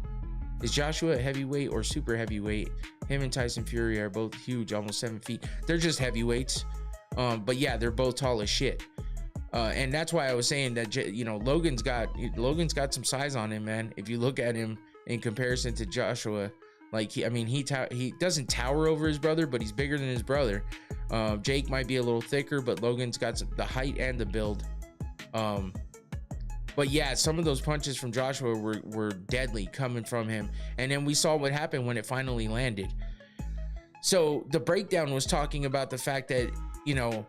Is Joshua a heavyweight or super heavyweight? Him and Tyson Fury are both huge, almost 7 feet. They're just heavyweights. But yeah, they're both tall as shit. And that's why I was saying that, you know, Logan's got some size on him, man. If you look at him in comparison to Joshua, like he doesn't tower over his brother, but he's bigger than his brother. Jake might be a little thicker, but Logan's got the height and the build. But yeah, some of those punches from Joshua were deadly coming from him. And then we saw what happened when it finally landed. So the breakdown was talking about the fact that, you know,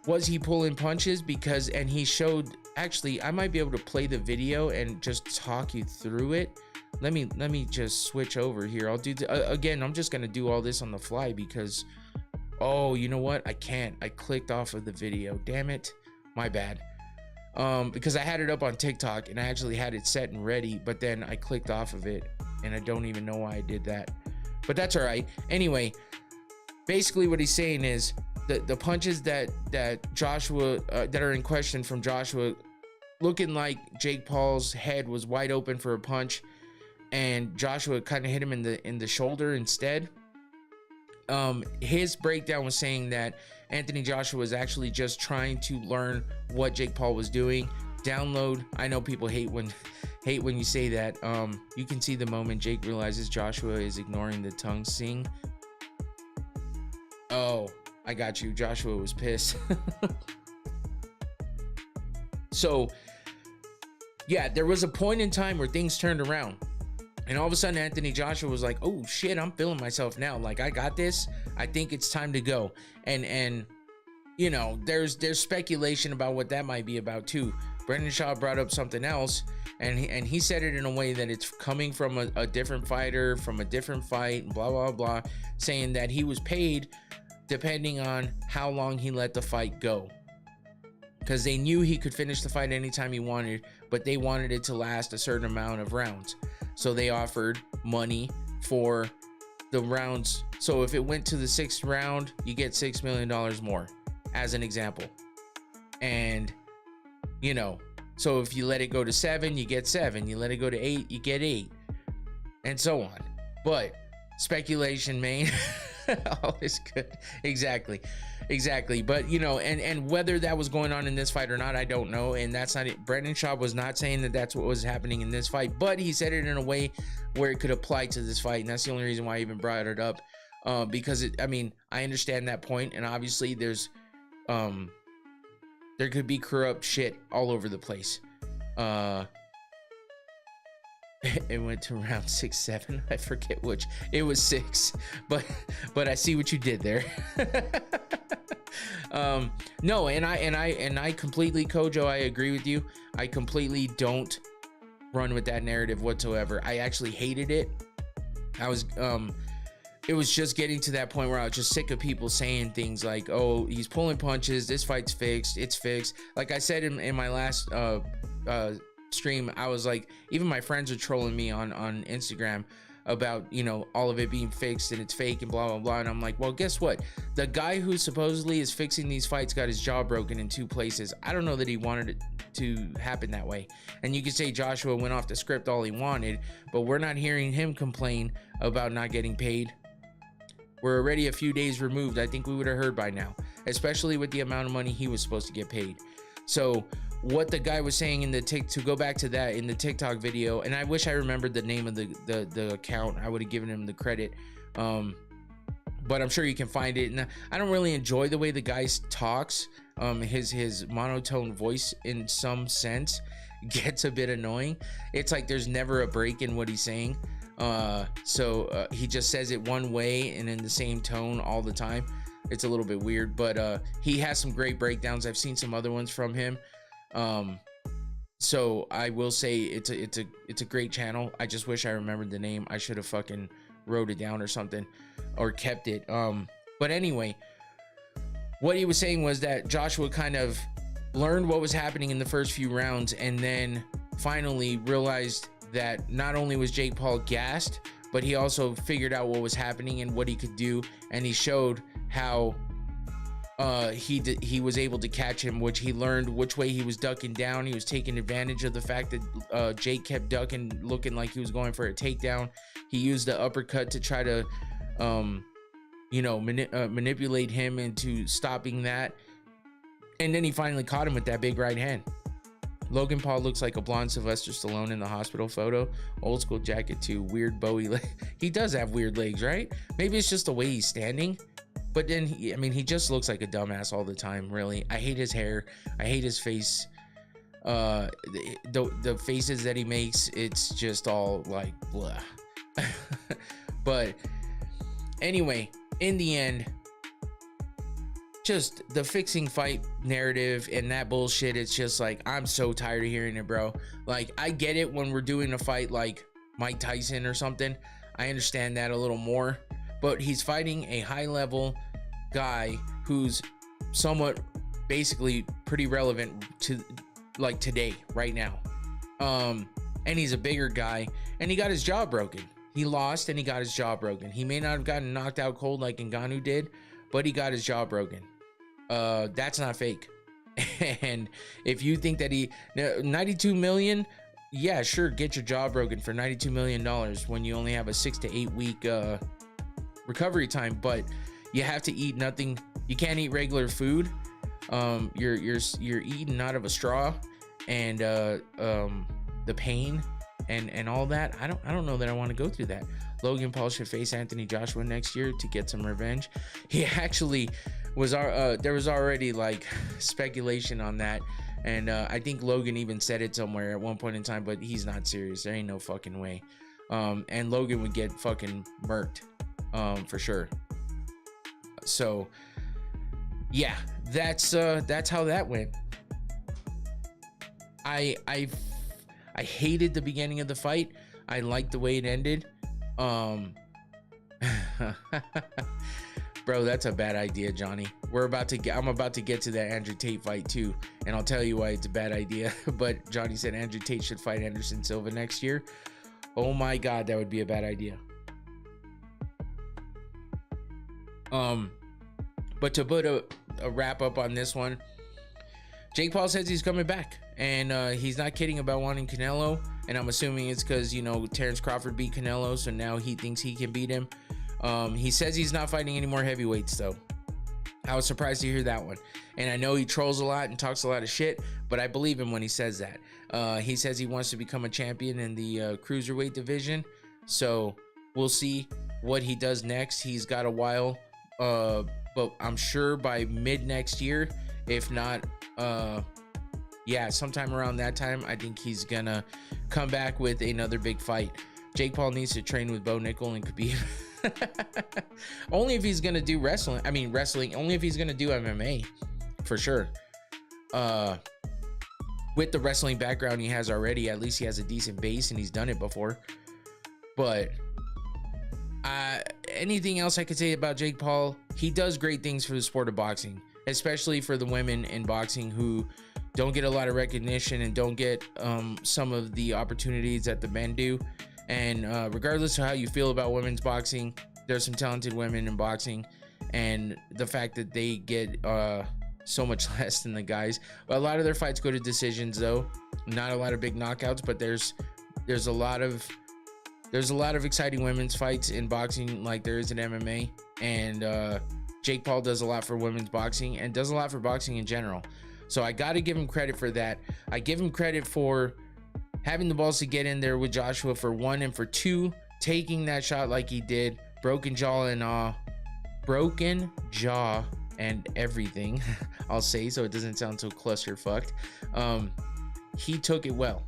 was he pulling punches? And he showed, actually, I might be able to play the video and just talk you through it. Let me just switch over here. I'll do again, I'm just gonna do all this on the fly because, oh, you know what? I can't. I clicked off of the video. Damn it. My bad. Because I had it up on TikTok and I actually had it set and ready, but then I clicked off of it. and I don't even know why I did that, but that's all right. Anyway, basically what he's saying is the punches that Joshua that are in question from Joshua, looking like Jake Paul's head was wide open for a punch, and Joshua kind of hit him in the shoulder instead. His breakdown was saying that Anthony Joshua was actually just trying to learn what Jake Paul was doing. Download. I know people hate when you say that. You can see the moment Jake realizes Joshua is ignoring the tongue sing. Oh, I got you. Joshua was pissed. So, yeah, there was a point in time where things turned around. And all of a sudden, Anthony Joshua was like, oh, shit, I'm feeling myself now. Like, I got this. I think it's time to go. And you know, there's speculation about what that might be about, too. Brendan Schaub brought up something else, and he said it in a way that it's coming from a different fighter, from a different fight, blah, blah, blah, saying that he was paid depending on how long he let the fight go. Because they knew he could finish the fight anytime he wanted, but they wanted it to last a certain amount of rounds. So they offered money for the rounds. So if it went to the 6th round, you get $6 million more, as an example. And, you know, so if you let it go to 7, you get 7. You let it go to 8, you get 8. And so on. But speculation, man. Always good. Exactly. But, you know, and whether that was going on in this fight or not, I don't know. And that's not it. Brendan Schaub was not saying that that's what was happening in this fight, but he said it in a way where it could apply to this fight. And that's the only reason why I even brought it up. Because I mean, I understand that point, and obviously there could be corrupt shit all over the place. It went to round 6, 7. I forget which. It was 6, but I see what you did there. No, and I completely, Kojo, I agree with you. I completely don't run with that narrative whatsoever. I actually hated it. It was just getting to that point where I was just sick of people saying things like, oh, he's pulling punches, this fight's fixed, it's fixed. Like I said in my last stream, I was like, even my friends are trolling me on Instagram about, you know, all of it being fixed and it's fake and blah blah blah. And I'm like, well, guess what, the guy who supposedly is fixing these fights got his jaw broken in 2 places. I don't know that he wanted it to happen that way. And you could say Joshua went off the script all he wanted, but we're not hearing him complain about not getting paid. We're already a few days removed. I think we would have heard by now, especially with the amount of money he was supposed to get paid. So what the guy was saying in the to go back to that in the TikTok video, and I wish I remembered the name of the account. I would have given him the credit, but I'm sure you can find it. And I don't really enjoy the way the guy talks. His monotone voice in some sense gets a bit annoying. It's like there's never a break in what he's saying. So he just says it one way and in the same tone all the time. It's a little bit weird, but he has some great breakdowns. I've seen some other ones from him. So I will say it's a great channel. I just wish I remembered the name. I should have fucking wrote it down or something, or kept it. But anyway, what he was saying was that Joshua kind of learned what was happening in the first few rounds, and then finally realized that not only was Jake Paul gassed, but he also figured out what was happening and what he could do, and he showed how he was able to catch him, which he learned which way he was ducking down. He was taking advantage of the fact that Jake kept ducking, looking like he was going for a takedown. He used the uppercut to try to manipulate him into stopping that, and then he finally caught him with that big right hand. Logan Paul looks like a blonde Sylvester Stallone in the hospital photo. Old school jacket too. Weird Bowie leg. He does have weird legs, right? Maybe it's just the way he's standing. But then, he just looks like a dumbass all the time, really. I hate his hair. I hate his face. The faces that he makes, it's just all like, blah. But anyway, in the end, just the fixing fight narrative and that bullshit, it's just like, I'm so tired of hearing it, bro. Like, I get it when we're doing a fight like Mike Tyson or something. I understand that a little more. But he's fighting a high-level guy who's somewhat, basically, pretty relevant to, like, today, right now. And he's a bigger guy, and he got his jaw broken. He lost and he got his jaw broken. He may not have gotten knocked out cold like Ngannou did, but he got his jaw broken. That's not fake. And if you think that 92 million, yeah, sure, get your jaw broken for $92 million when you only have a 6 to 8 week recovery time, but you have to eat nothing. You can't eat regular food. You're eating out of a straw, and the pain and all that. I don't know that I want to go through that. Logan Paul should face Anthony Joshua next year to get some revenge. He actually was there was already like speculation on that, and I think Logan even said it somewhere at one point in time, but he's not serious. There ain't no fucking way. And Logan would get fucking murked, for sure. So yeah, that's how that went. I hated the beginning of the fight. I liked the way it ended. Bro, that's a bad idea, Johnny. I'm about to get to that Andrew Tate fight too, and I'll tell you why it's a bad idea. But Johnny said Andrew Tate should fight Anderson Silva next year. Oh my God, that would be a bad idea. But to put a wrap up on this one, Jake Paul says he's coming back, and he's not kidding about wanting Canelo, and I'm assuming it's because, you know, Terrence Crawford beat Canelo, so now he thinks he can beat him. He says he's not fighting any more heavyweights, though. I was surprised to hear that one, and I know he trolls a lot and talks a lot of shit, but I believe him when he says that. He says he wants to become a champion in the cruiserweight division, so we'll see what he does next. He's got a while, but I'm sure by mid next year, if not, yeah, sometime around that time, I think he's gonna come back with another big fight. Jake Paul needs to train with Bo Nickel and Khabib. Only if he's gonna do wrestling. I mean, wrestling. Only if he's gonna do MMA, for sure. With the wrestling background he has already, at least he has a decent base and he's done it before. But anything else I could say about Jake Paul? He does great things for the sport of boxing, especially for the women in boxing who don't get a lot of recognition and don't get some of the opportunities that the men do. And regardless of how you feel about women's boxing, there's some talented women in boxing, and the fact that they get so much less than the guys. A lot of their fights go to decisions, though. Not a lot of big knockouts, but there's a lot of exciting women's fights in boxing like there is in MMA. And Jake Paul does a lot for women's boxing and does a lot for boxing in general. So I got to give him credit for that. I give him credit for having the balls to get in there with Joshua, for one, and for two, taking that shot like he did. Broken jaw and everything, I'll say, so it doesn't sound so clusterfucked. He took it well.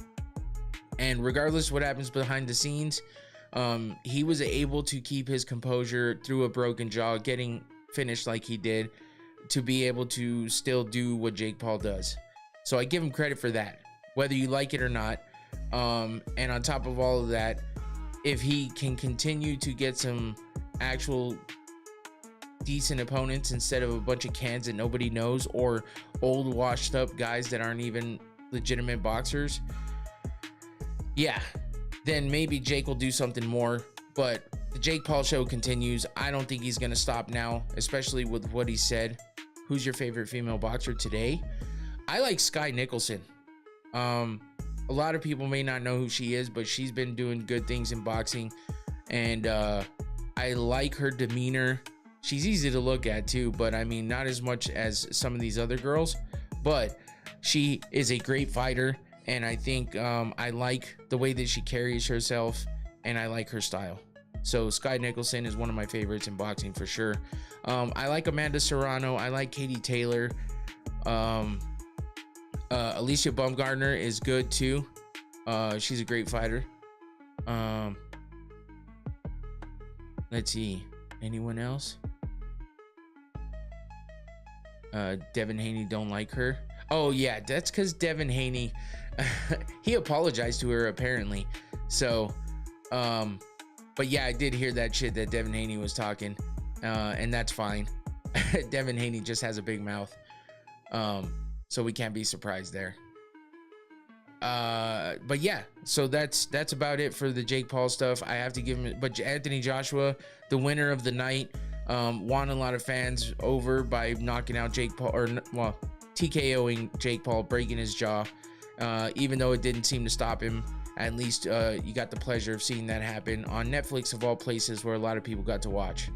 And regardless of what happens behind the scenes, he was able to keep his composure through a broken jaw, getting finished like he did, to be able to still do what Jake Paul does. So I give him credit for that, whether you like it or not. And on top of all of that, if he can continue to get some actual decent opponents instead of a bunch of cans that nobody knows, or old washed up guys that aren't even legitimate boxers, yeah, then maybe Jake will do something more. But the Jake Paul show continues. I don't think he's gonna stop now, especially with what he said. Who's your favorite female boxer today? I like Sky Nicholson. A lot of people may not know who she is, but she's been doing good things in boxing, and I like her demeanor. She's easy to look at too, but I mean, not as much as some of these other girls, but she is a great fighter, and I think I like the way that she carries herself, and I like her style. So Sky Nicholson is one of my favorites in boxing for sure. I like Amanda Serrano. I like Katie Taylor. Alicia Baumgartner is good too. She's a great fighter. Let's see, anyone else? Devin Haney, don't like her. Oh yeah, that's because Devin Haney, he apologized to her apparently. So, but yeah, I did hear that shit that Devin Haney was talking, and that's fine. Devin Haney just has a big mouth, so we can't be surprised there. but yeah, so that's about it for the Jake Paul stuff. I have to give him, but Anthony Joshua, the winner of the night, won a lot of fans over by knocking out Jake Paul, or well, TKOing Jake Paul, breaking his jaw. Even though it didn't seem to stop him, at least you got the pleasure of seeing that happen on Netflix, of all places where a lot of people got to watch.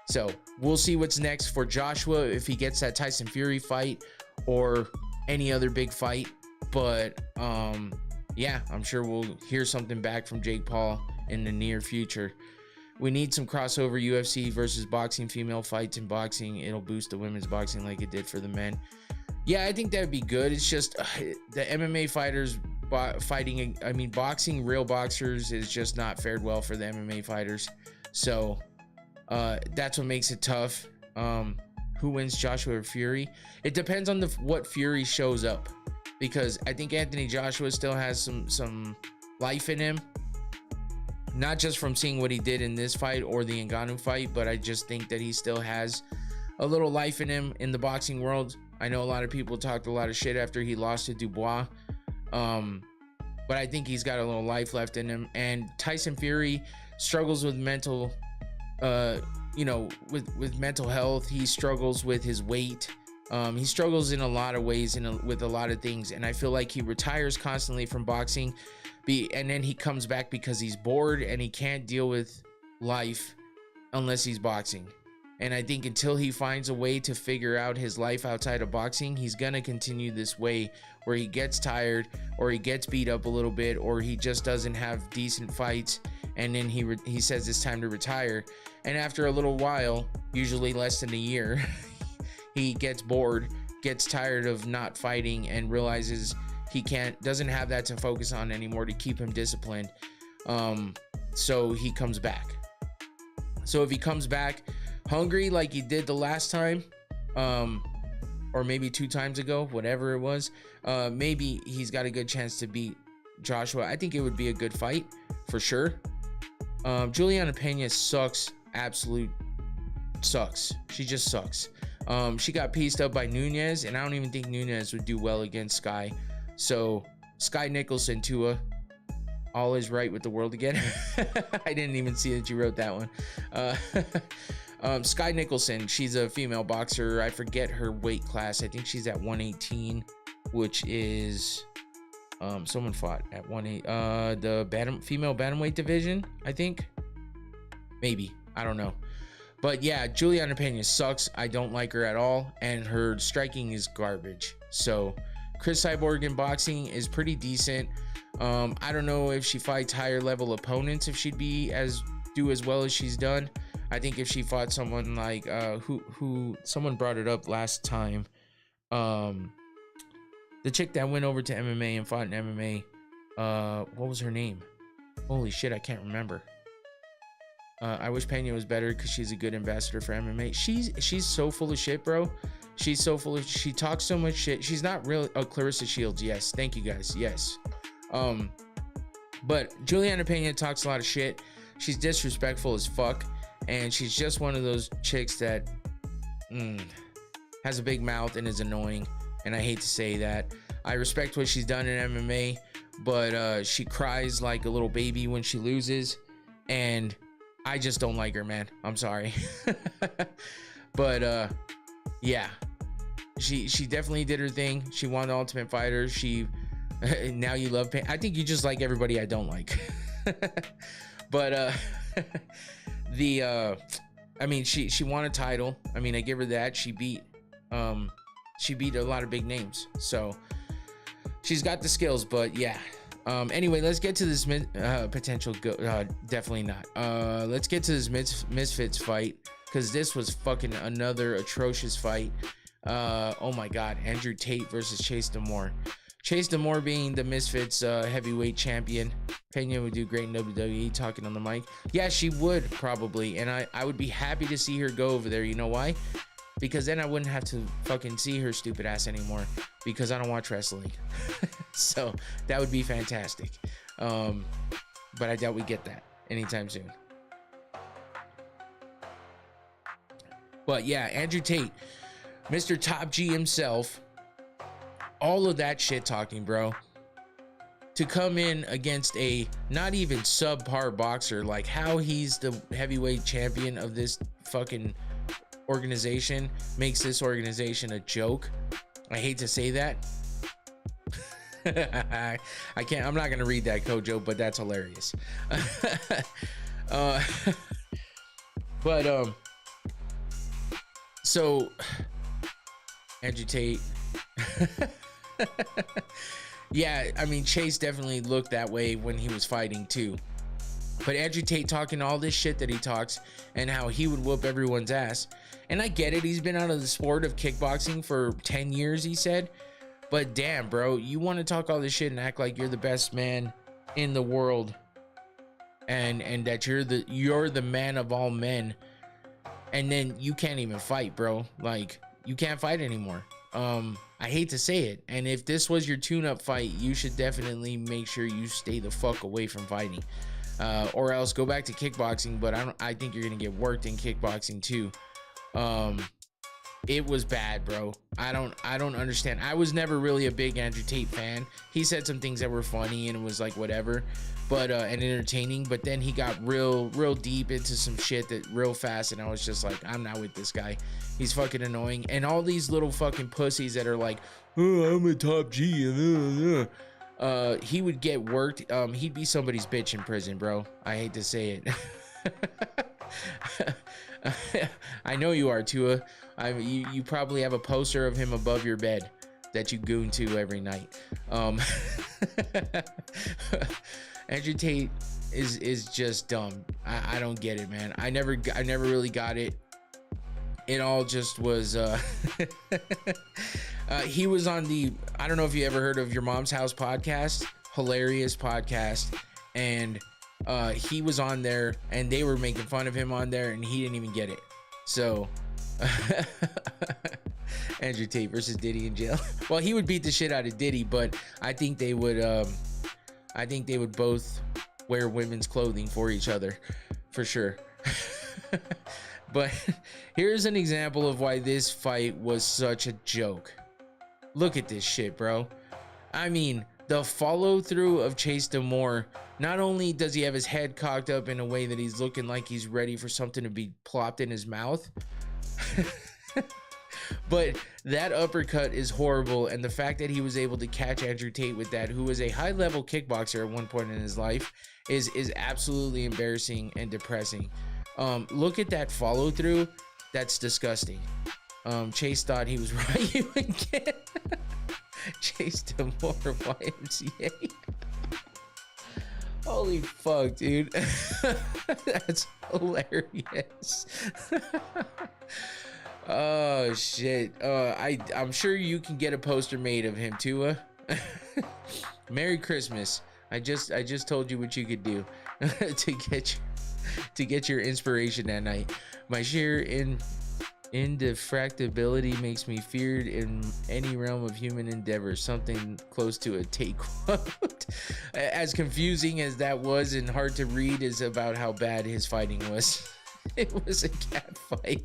So we'll see what's next for Joshua, if he gets that Tyson Fury fight or any other big fight. But yeah, I'm sure we'll hear something back from Jake Paul in the near future. We need some crossover UFC versus boxing, female fights in boxing. It'll boost the women's boxing like it did for the men. Yeah, I think that'd be good. It's just the MMA fighters fighting, I mean, boxing, real boxers is just not fared well for the MMA fighters. So that's what makes it tough. Who wins, Joshua or Fury? It depends on what Fury shows up, because I think Anthony Joshua still has some life in him, not just from seeing what he did in this fight or the Ngannou fight, but I just think that he still has a little life in him in the boxing world. I know a lot of people talked a lot of shit after he lost to Dubois, but I think he's got a little life left in him. And Tyson Fury struggles with mental, with mental health. He struggles with his weight. He struggles in a lot of ways with a lot of things, and I feel like he retires constantly from boxing, and then he comes back because he's bored and he can't deal with life unless he's boxing. And I think until he finds a way to figure out his life outside of boxing, he's gonna continue this way where he gets tired, or he gets beat up a little bit, or he just doesn't have decent fights, and then he says it's time to retire. And after a little while, usually less than a year, he gets bored, gets tired of not fighting, and realizes he doesn't have that to focus on anymore to keep him disciplined. So he comes back. So if he comes back hungry like he did the last time, or maybe 2 times ago, whatever it was, maybe he's got a good chance to beat Joshua. I think it would be a good fight for sure. Juliana Pena sucks, absolute sucks. She just sucks. She got pieced up by Nunes, and I don't even think Nunes would do well against Sky. So Sky Nicholson, Tua, all is right with the world again. I didn't even see that you wrote that one. Sky Nicholson, she's a female boxer. I forget her weight class. I think she's at 118, which is someone fought at 118, the female bantamweight division, I think. Maybe, I don't know. But yeah, Juliana Pena sucks. I don't like her at all, and her striking is garbage. So Chris Cyborg in boxing is pretty decent. I don't know if she fights higher level opponents, if she'd do as well as she's done. I think if she fought someone like who someone brought it up last time, the chick that went over to MMA and fought in MMA, what was her name? Holy shit, I can't remember. I wish Pena was better because she's a good ambassador for MMA. She's so full of shit, bro. She's so full of, she talks so much shit. She's not real. Clarissa Shields, yes. Thank you guys, yes. But Juliana Pena talks a lot of shit. She's disrespectful as fuck, and she's just one of those chicks that has a big mouth and is annoying. And I hate to say that. I respect what she's done in MMA, but she cries like a little baby when she loses, and I just don't like her, man. I'm sorry. But yeah, she definitely did her thing. She won the Ultimate Fighter. Now you love Pena. I think you just like everybody I don't like. But I mean, she won a title. I mean, I give her that. She beat a lot of big names, so she's got the skills. But yeah. Anyway, let's get to this potential definitely not. Let's get to this Misfits fight, because this was fucking another atrocious fight. Oh my god, Andrew Tate versus Chase Damore. Chase Damore being the Misfits heavyweight champion. Pena would do great in WWE, talking on the mic. Yeah, she would probably, and I would be happy to see her go over there. You know why? Because then I wouldn't have to fucking see her stupid ass anymore, because I don't watch wrestling. So that would be fantastic. But I doubt we get that anytime soon. But yeah, Andrew Tate, Mr. Top G himself, all of that shit talking, bro. to come in against a not even subpar boxer, like how he's the heavyweight champion of this fucking organization makes this organization a joke. I hate to say that. I can't, I'm not gonna read that, Kojo, but that's hilarious. So Andrew Tate. Yeah, I mean, Chase definitely looked that way when he was fighting too. But Andrew Tate talking all this shit that he talks and how he would whoop everyone's ass. And I get it. He's been out of the sport of kickboxing for 10 years, he said. But damn, bro, you want to talk all this shit and act like you're the best man in the world. And that you're the man of all men. And then you can't even fight, bro. Like, you can't fight anymore. I hate to say it. And if this was your tune-up fight, you should definitely make sure you stay the fuck away from fighting. Or else go back to kickboxing, but I think you're gonna get worked in kickboxing too. It was bad, bro. I don't understand. I was never really a big Andrew Tate fan. He said some things that were funny and it was like whatever, but and entertaining, but then he got real deep into some shit that real fast, and I was just like, I'm not with this guy. He's fucking annoying. And all these little fucking pussies that are like, oh, I'm a top G, he would get worked. He'd be somebody's bitch in prison, bro. I hate to say it. I know you are, Tua. You probably have a poster of him above your bed that you goon to every night. Andrew Tate is just dumb. I don't get it, man. I never really got it. It all just was he was on the, I don't know if you ever heard of Your Mom's House podcast, hilarious podcast, and he was on there and they were making fun of him on there and he didn't even get it. So Andrew Tate versus Diddy in jail. Well, he would beat the shit out of Diddy, but I think they would both wear women's clothing for each other for sure. But here's an example of why this fight was such a joke. Look at this shit, bro. I mean, the follow through of Chase Damore, not only does he have his head cocked up in a way that he's looking like he's ready for something to be plopped in his mouth, but that uppercut is horrible. And the fact that he was able to catch Andrew Tate with that, who was a high level kickboxer at one point in his life, is absolutely embarrassing and depressing. Look at that follow through. That's disgusting. Chase thought he was right again. Chase Damore, YMCA. Holy fuck, dude. That's hilarious. Oh shit. I'm sure you can get a poster made of him, Tua. Merry Christmas. I just told you what you could do to get your inspiration that night. My sheer indefractability makes me feared in any realm of human endeavor. Something close to a Tate quote. As confusing as that was and hard to read is about how bad his fighting was. It was a cat fight.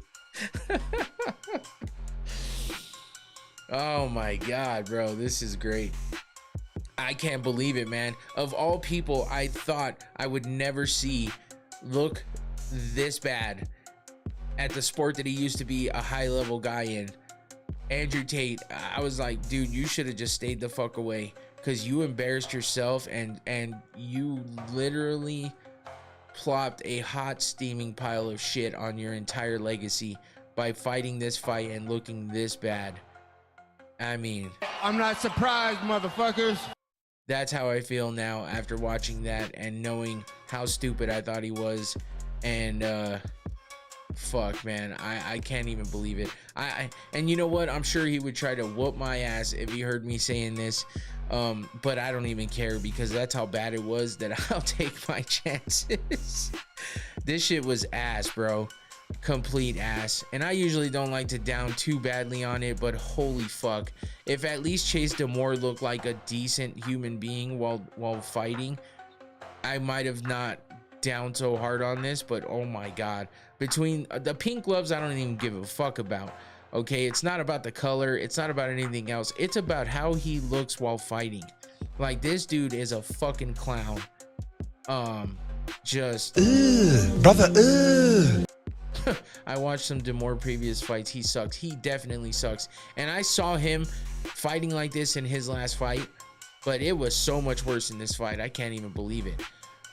Oh my god, bro, this is great. I can't believe it, man. Of all people, I thought I would never see look this bad at the sport that he used to be a high level guy in. Andrew Tate, I was like, dude, you should have just stayed the fuck away, because you embarrassed yourself and you literally plopped a hot steaming pile of shit on your entire legacy by fighting this fight and looking this bad. I mean, I'm not surprised, motherfuckers. That's how I feel now after watching that and knowing how stupid I thought he was. And fuck, man, I can't even believe it. And you know what, I'm sure he would try to whoop my ass if he heard me saying this, but I don't even care, because that's how bad it was that I'll take my chances. This shit was ass, bro. Complete ass. And I usually don't like to down too badly on it, but holy fuck, if at least Chase Damore looked like a decent human being while fighting, I might have not down so hard on this. But oh my god, between the pink gloves, I don't even give a fuck about. Okay, it's not about the color, it's not about anything else, it's about how he looks while fighting. Like, this dude is a fucking clown. Just Brother, I watched some Demore previous fights. He sucks. He definitely sucks. And I saw him fighting like this in his last fight, but it was so much worse in this fight. I can't even believe it.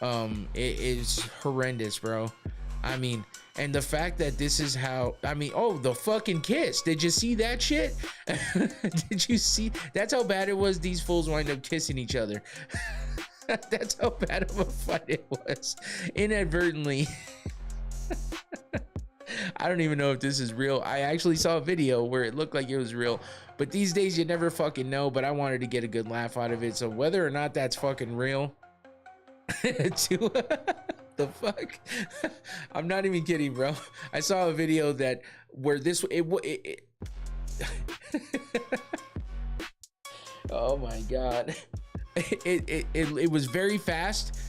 It is horrendous, bro. I mean, and the fact that this is how, I mean, oh, the fucking kiss. Did you see that shit? Did you see? That's how bad it was. These fools wind up kissing each other. That's how bad of a fight it was. Inadvertently. I don't even know if this is real. I actually saw a video where it looked like it was real, but these days you never fucking know. But I wanted to get a good laugh out of it. So whether or not that's fucking real, the fuck, I'm not even kidding, bro. I saw a video that where this oh my god, it was very fast.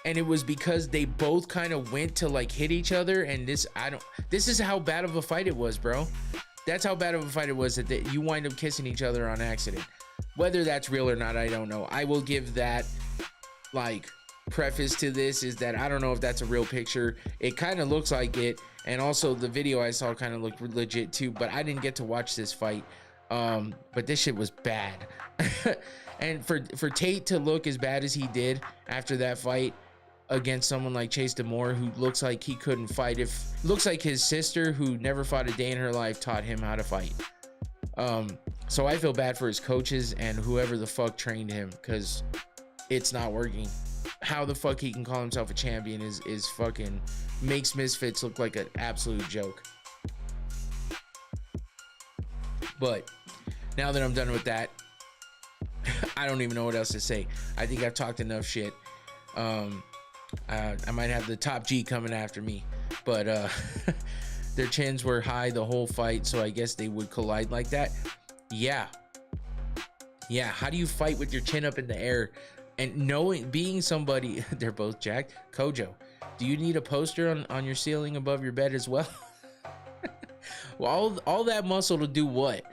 And it was because they both kind of went to like hit each other, and this is how bad of a fight it was, bro. That's how bad of a fight it was, that you wind up kissing each other on accident. Whether that's real or not, I don't know. I will give that like preface to this, is that I don't know if that's a real picture. It kind of looks like it, and also the video I saw kind of looked legit too, but I didn't get to watch this fight. But this shit was bad. And for Tate to look as bad as he did after that fight against someone like Chase Demore, who looks like he couldn't fight, looks like his sister, who never fought a day in her life, taught him how to fight. So I feel bad for his coaches and whoever the fuck trained him, because it's not working. How the fuck he can call himself a champion is fucking makes Misfits look like an absolute joke. But now that I'm done with that, I don't even know what else to say. I think I've talked enough shit. I might have the top G coming after me, but their chins were high the whole fight, so I guess they would collide like that. Yeah, how do you fight with your chin up in the air and being somebody? They're both jacked. Kojo, do you need a poster on your ceiling above your bed as well? Well, all that muscle to do what?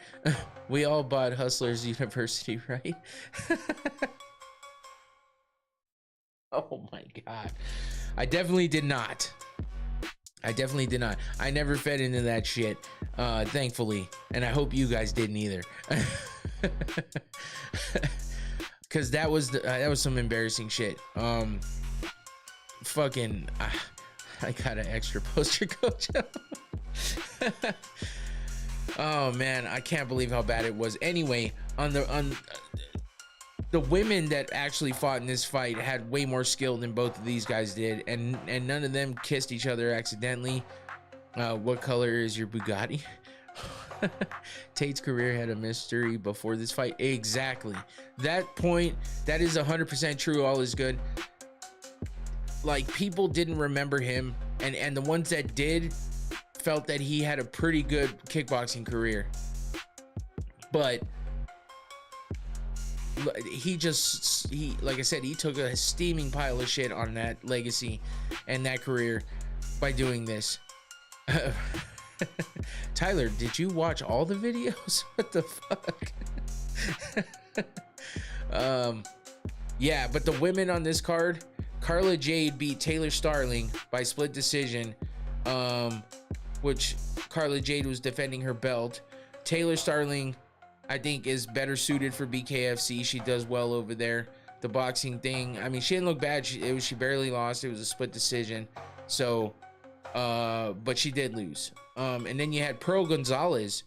We all bought Hustlers University, right? Oh my god, I definitely did not. I never fed into that shit, thankfully, and I hope you guys didn't either. Because that was some embarrassing shit. Fucking I got an extra poster, coach. Oh man, I can't believe how bad it was. Anyway, on the women that actually fought in this fight had way more skill than both of these guys did, and none of them kissed each other accidentally. What color is your Bugatti? Tate's career had a mystery before this fight. Exactly. That point, that is 100% true. All is good. Like, people didn't remember him, and the ones that did felt that he had a pretty good kickboxing career, but he like I said, he took a steaming pile of shit on that legacy and that career by doing this. Tyler, did you watch all the videos? What the fuck? Yeah, but the women on this card, Carla Jade beat Taylor Starling by split decision, which Carla Jade was defending her belt. Taylor Starling, I think, is better suited for BKFC. She does well over there. The boxing thing, I mean, she didn't look bad. She barely lost. It was a split decision. So, but she did lose. And then you had Pearl Gonzalez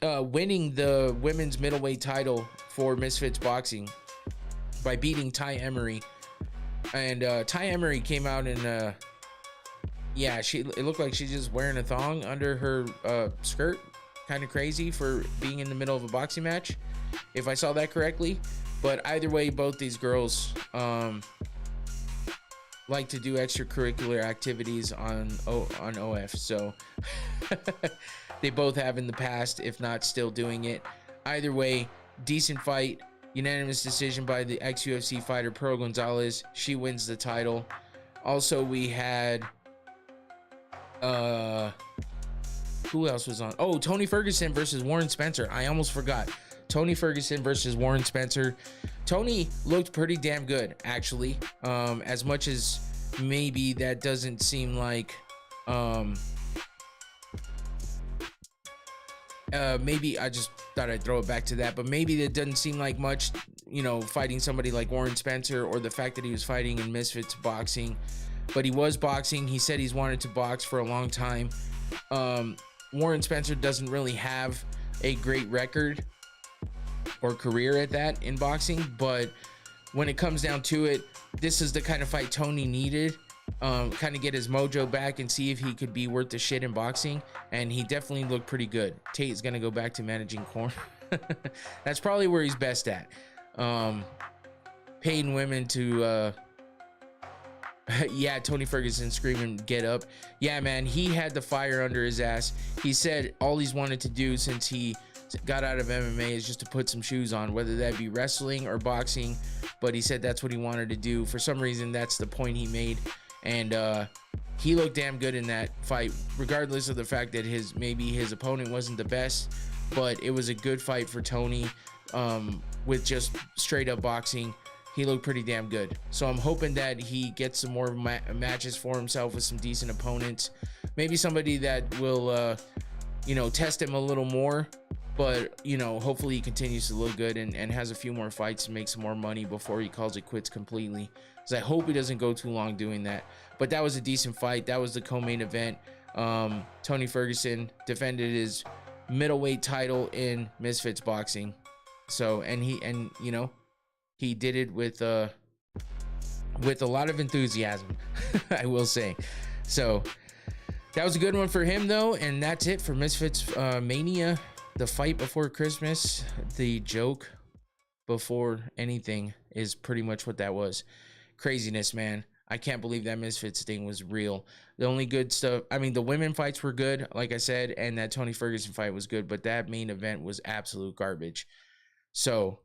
winning the women's middleweight title for Misfits Boxing by beating Ty Emery. And Ty Emery came out in yeah, it looked like she's just wearing a thong under her skirt. Kind of crazy for being in the middle of a boxing match, if I saw that correctly. But either way, both these girls like to do extracurricular activities on OF, so they both have in the past, if not still doing it. Either way, decent fight. Unanimous decision by the ex-UFC fighter Pearl Gonzalez. She wins the title. Also, we had who else was on? Oh, Tony Ferguson versus Warren Spencer. I almost forgot. Tony Ferguson versus Warren Spencer. Tony looked pretty damn good, actually. As much as maybe that doesn't seem like maybe I just thought I'd throw it back to that, but maybe it doesn't seem like much, you know, fighting somebody like Warren Spencer, or the fact that he was fighting in Misfits boxing. But he was boxing. He said he's wanted to box for a long time. Warren Spencer doesn't really have a great record or career at that in boxing, but when it comes down to it, this is the kind of fight Tony needed. Kind of get his mojo back and see if he could be worth the shit in boxing, and he definitely looked pretty good. Tate's gonna go back to managing corn. That's probably where he's best at. Paying women to yeah, Tony Ferguson screaming get up. Yeah, man, he had the fire under his ass. He said all he's wanted to do since he got out of MMA is just to put some shoes on, whether that be wrestling or boxing, but he said that's what he wanted to do. For some reason, that's the point he made, and he looked damn good in that fight, regardless of the fact that maybe his opponent wasn't the best, but it was a good fight for Tony. With just straight up boxing, he looked pretty damn good. So I'm hoping that he gets some more matches for himself with some decent opponents, maybe somebody that will you know, test him a little more, but you know, hopefully he continues to look good and has a few more fights to make some more money before he calls it quits completely, because I hope he doesn't go too long doing that. But that was a decent fight. That was the co-main event. Tony Ferguson defended his middleweight title in Misfits boxing. So, and you know, he did it with a lot of enthusiasm, I will say. So that was a good one for him though, and that's it for Misfits Mania. The fight before Christmas, the joke before anything, is pretty much what that was. Craziness, man. I can't believe that Misfits thing was real. The only good stuff, I mean, the women fights were good, like I said, and that Tony Ferguson fight was good, but that main event was absolute garbage. So,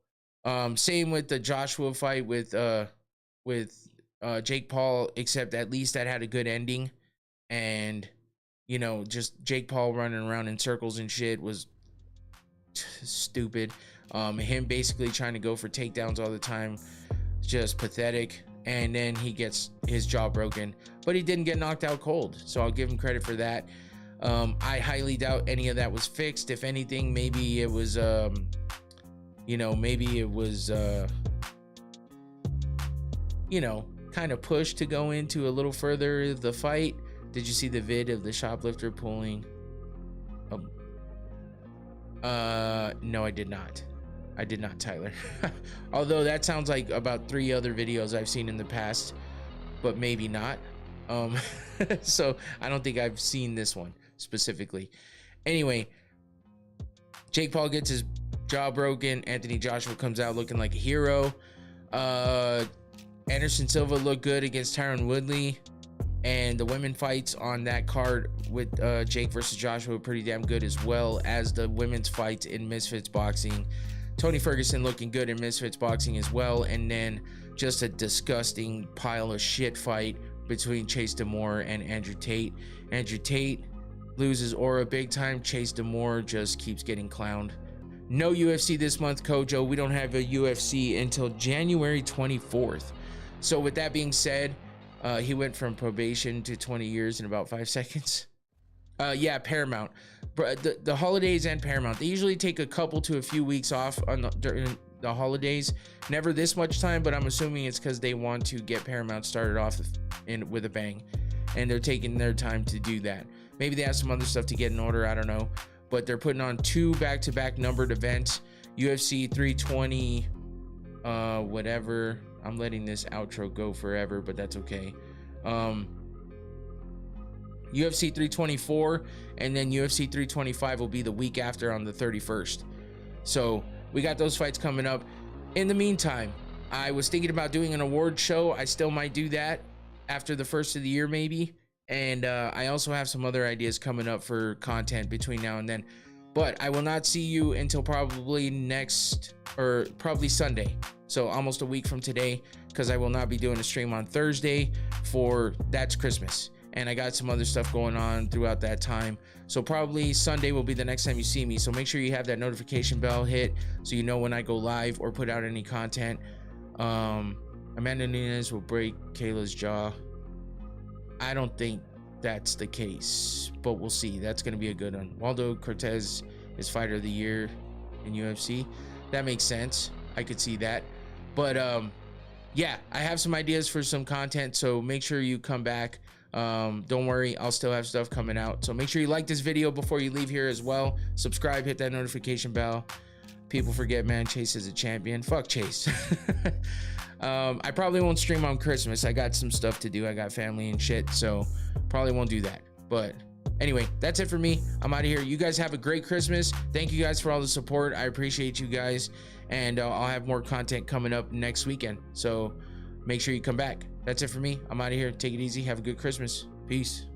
same with the Joshua fight with Jake Paul, except at least that had a good ending. And, you know, just Jake Paul running around in circles and shit was stupid. Him basically trying to go for takedowns all the time, just pathetic. And then he gets his jaw broken, but he didn't get knocked out cold, so I'll give him credit for that. I highly doubt any of that was fixed. If anything, maybe it was you know, maybe it was you know, kind of pushed to go into a little further the fight. Did you see the vid of the shoplifter pulling no, I did not. I did not, Tyler. Although that sounds like about 3 other videos I've seen in the past, but maybe not. So I don't think I've seen this one specifically. Anyway, Jake Paul gets his jaw broken. Anthony Joshua comes out looking like a hero. Anderson Silva looked good against Tyron Woodley. And the women fights on that card with Jake versus Joshua were pretty damn good, as well as the women's fights in Misfits boxing. Tony Ferguson looking good in Misfits boxing as well. And then just a disgusting pile of shit fight between Chase D'Amore and Andrew Tate. Andrew Tate loses aura big time. Chase D'Amore just keeps getting clowned. No UFC this month, Kojo. We don't have a UFC until January 24th. So with that being said, he went from probation to 20 years in about 5 seconds. Yeah, Paramount. The holidays and Paramount, they usually take a couple to a few weeks off during the holidays. Never this much time, but I'm assuming it's because they want to get Paramount started off with a bang, and they're taking their time to do that. Maybe they have some other stuff to get in order, I don't know. But they're putting on 2 back-to-back numbered events. UFC 320, whatever. I'm letting this outro go forever, but that's okay. UFC 324, and then UFC 325 will be the week after on the 31st. So we got those fights coming up. In the meantime, I was thinking about doing an award show. I still might do that after the first of the year, maybe. And I also have some other ideas coming up for content between now and then. But I will not see you until probably probably Sunday. So almost a week from today, because I will not be doing a stream on Thursday for That's Christmas. and I got some other stuff going on throughout that time. So probably Sunday will be the next time you see me. So make sure you have that notification bell hit so you know when I go live or put out any content. Amanda Nunes will break Kayla's jaw. I don't think that's the case, but we'll see. That's going to be a good one. Waldo Cortez is fighter of the year in UFC. That makes sense. I could see that. But yeah, I have some ideas for some content, so make sure you come back. Don't worry, I'll still have stuff coming out. So make sure you like this video before you leave here as well. Subscribe, hit that notification bell. People forget, man, Chase is a champion. Fuck Chase. I probably won't stream on Christmas. I got some stuff to do. I got family and shit, so probably won't do that. But anyway, that's it for me. I'm out of here. You guys have a great Christmas. Thank you guys for all the support. I appreciate you guys, and I'll have more content coming up next weekend, so make sure you come back. That's it for me. I'm out of here. Take it easy. Have a good Christmas. Peace.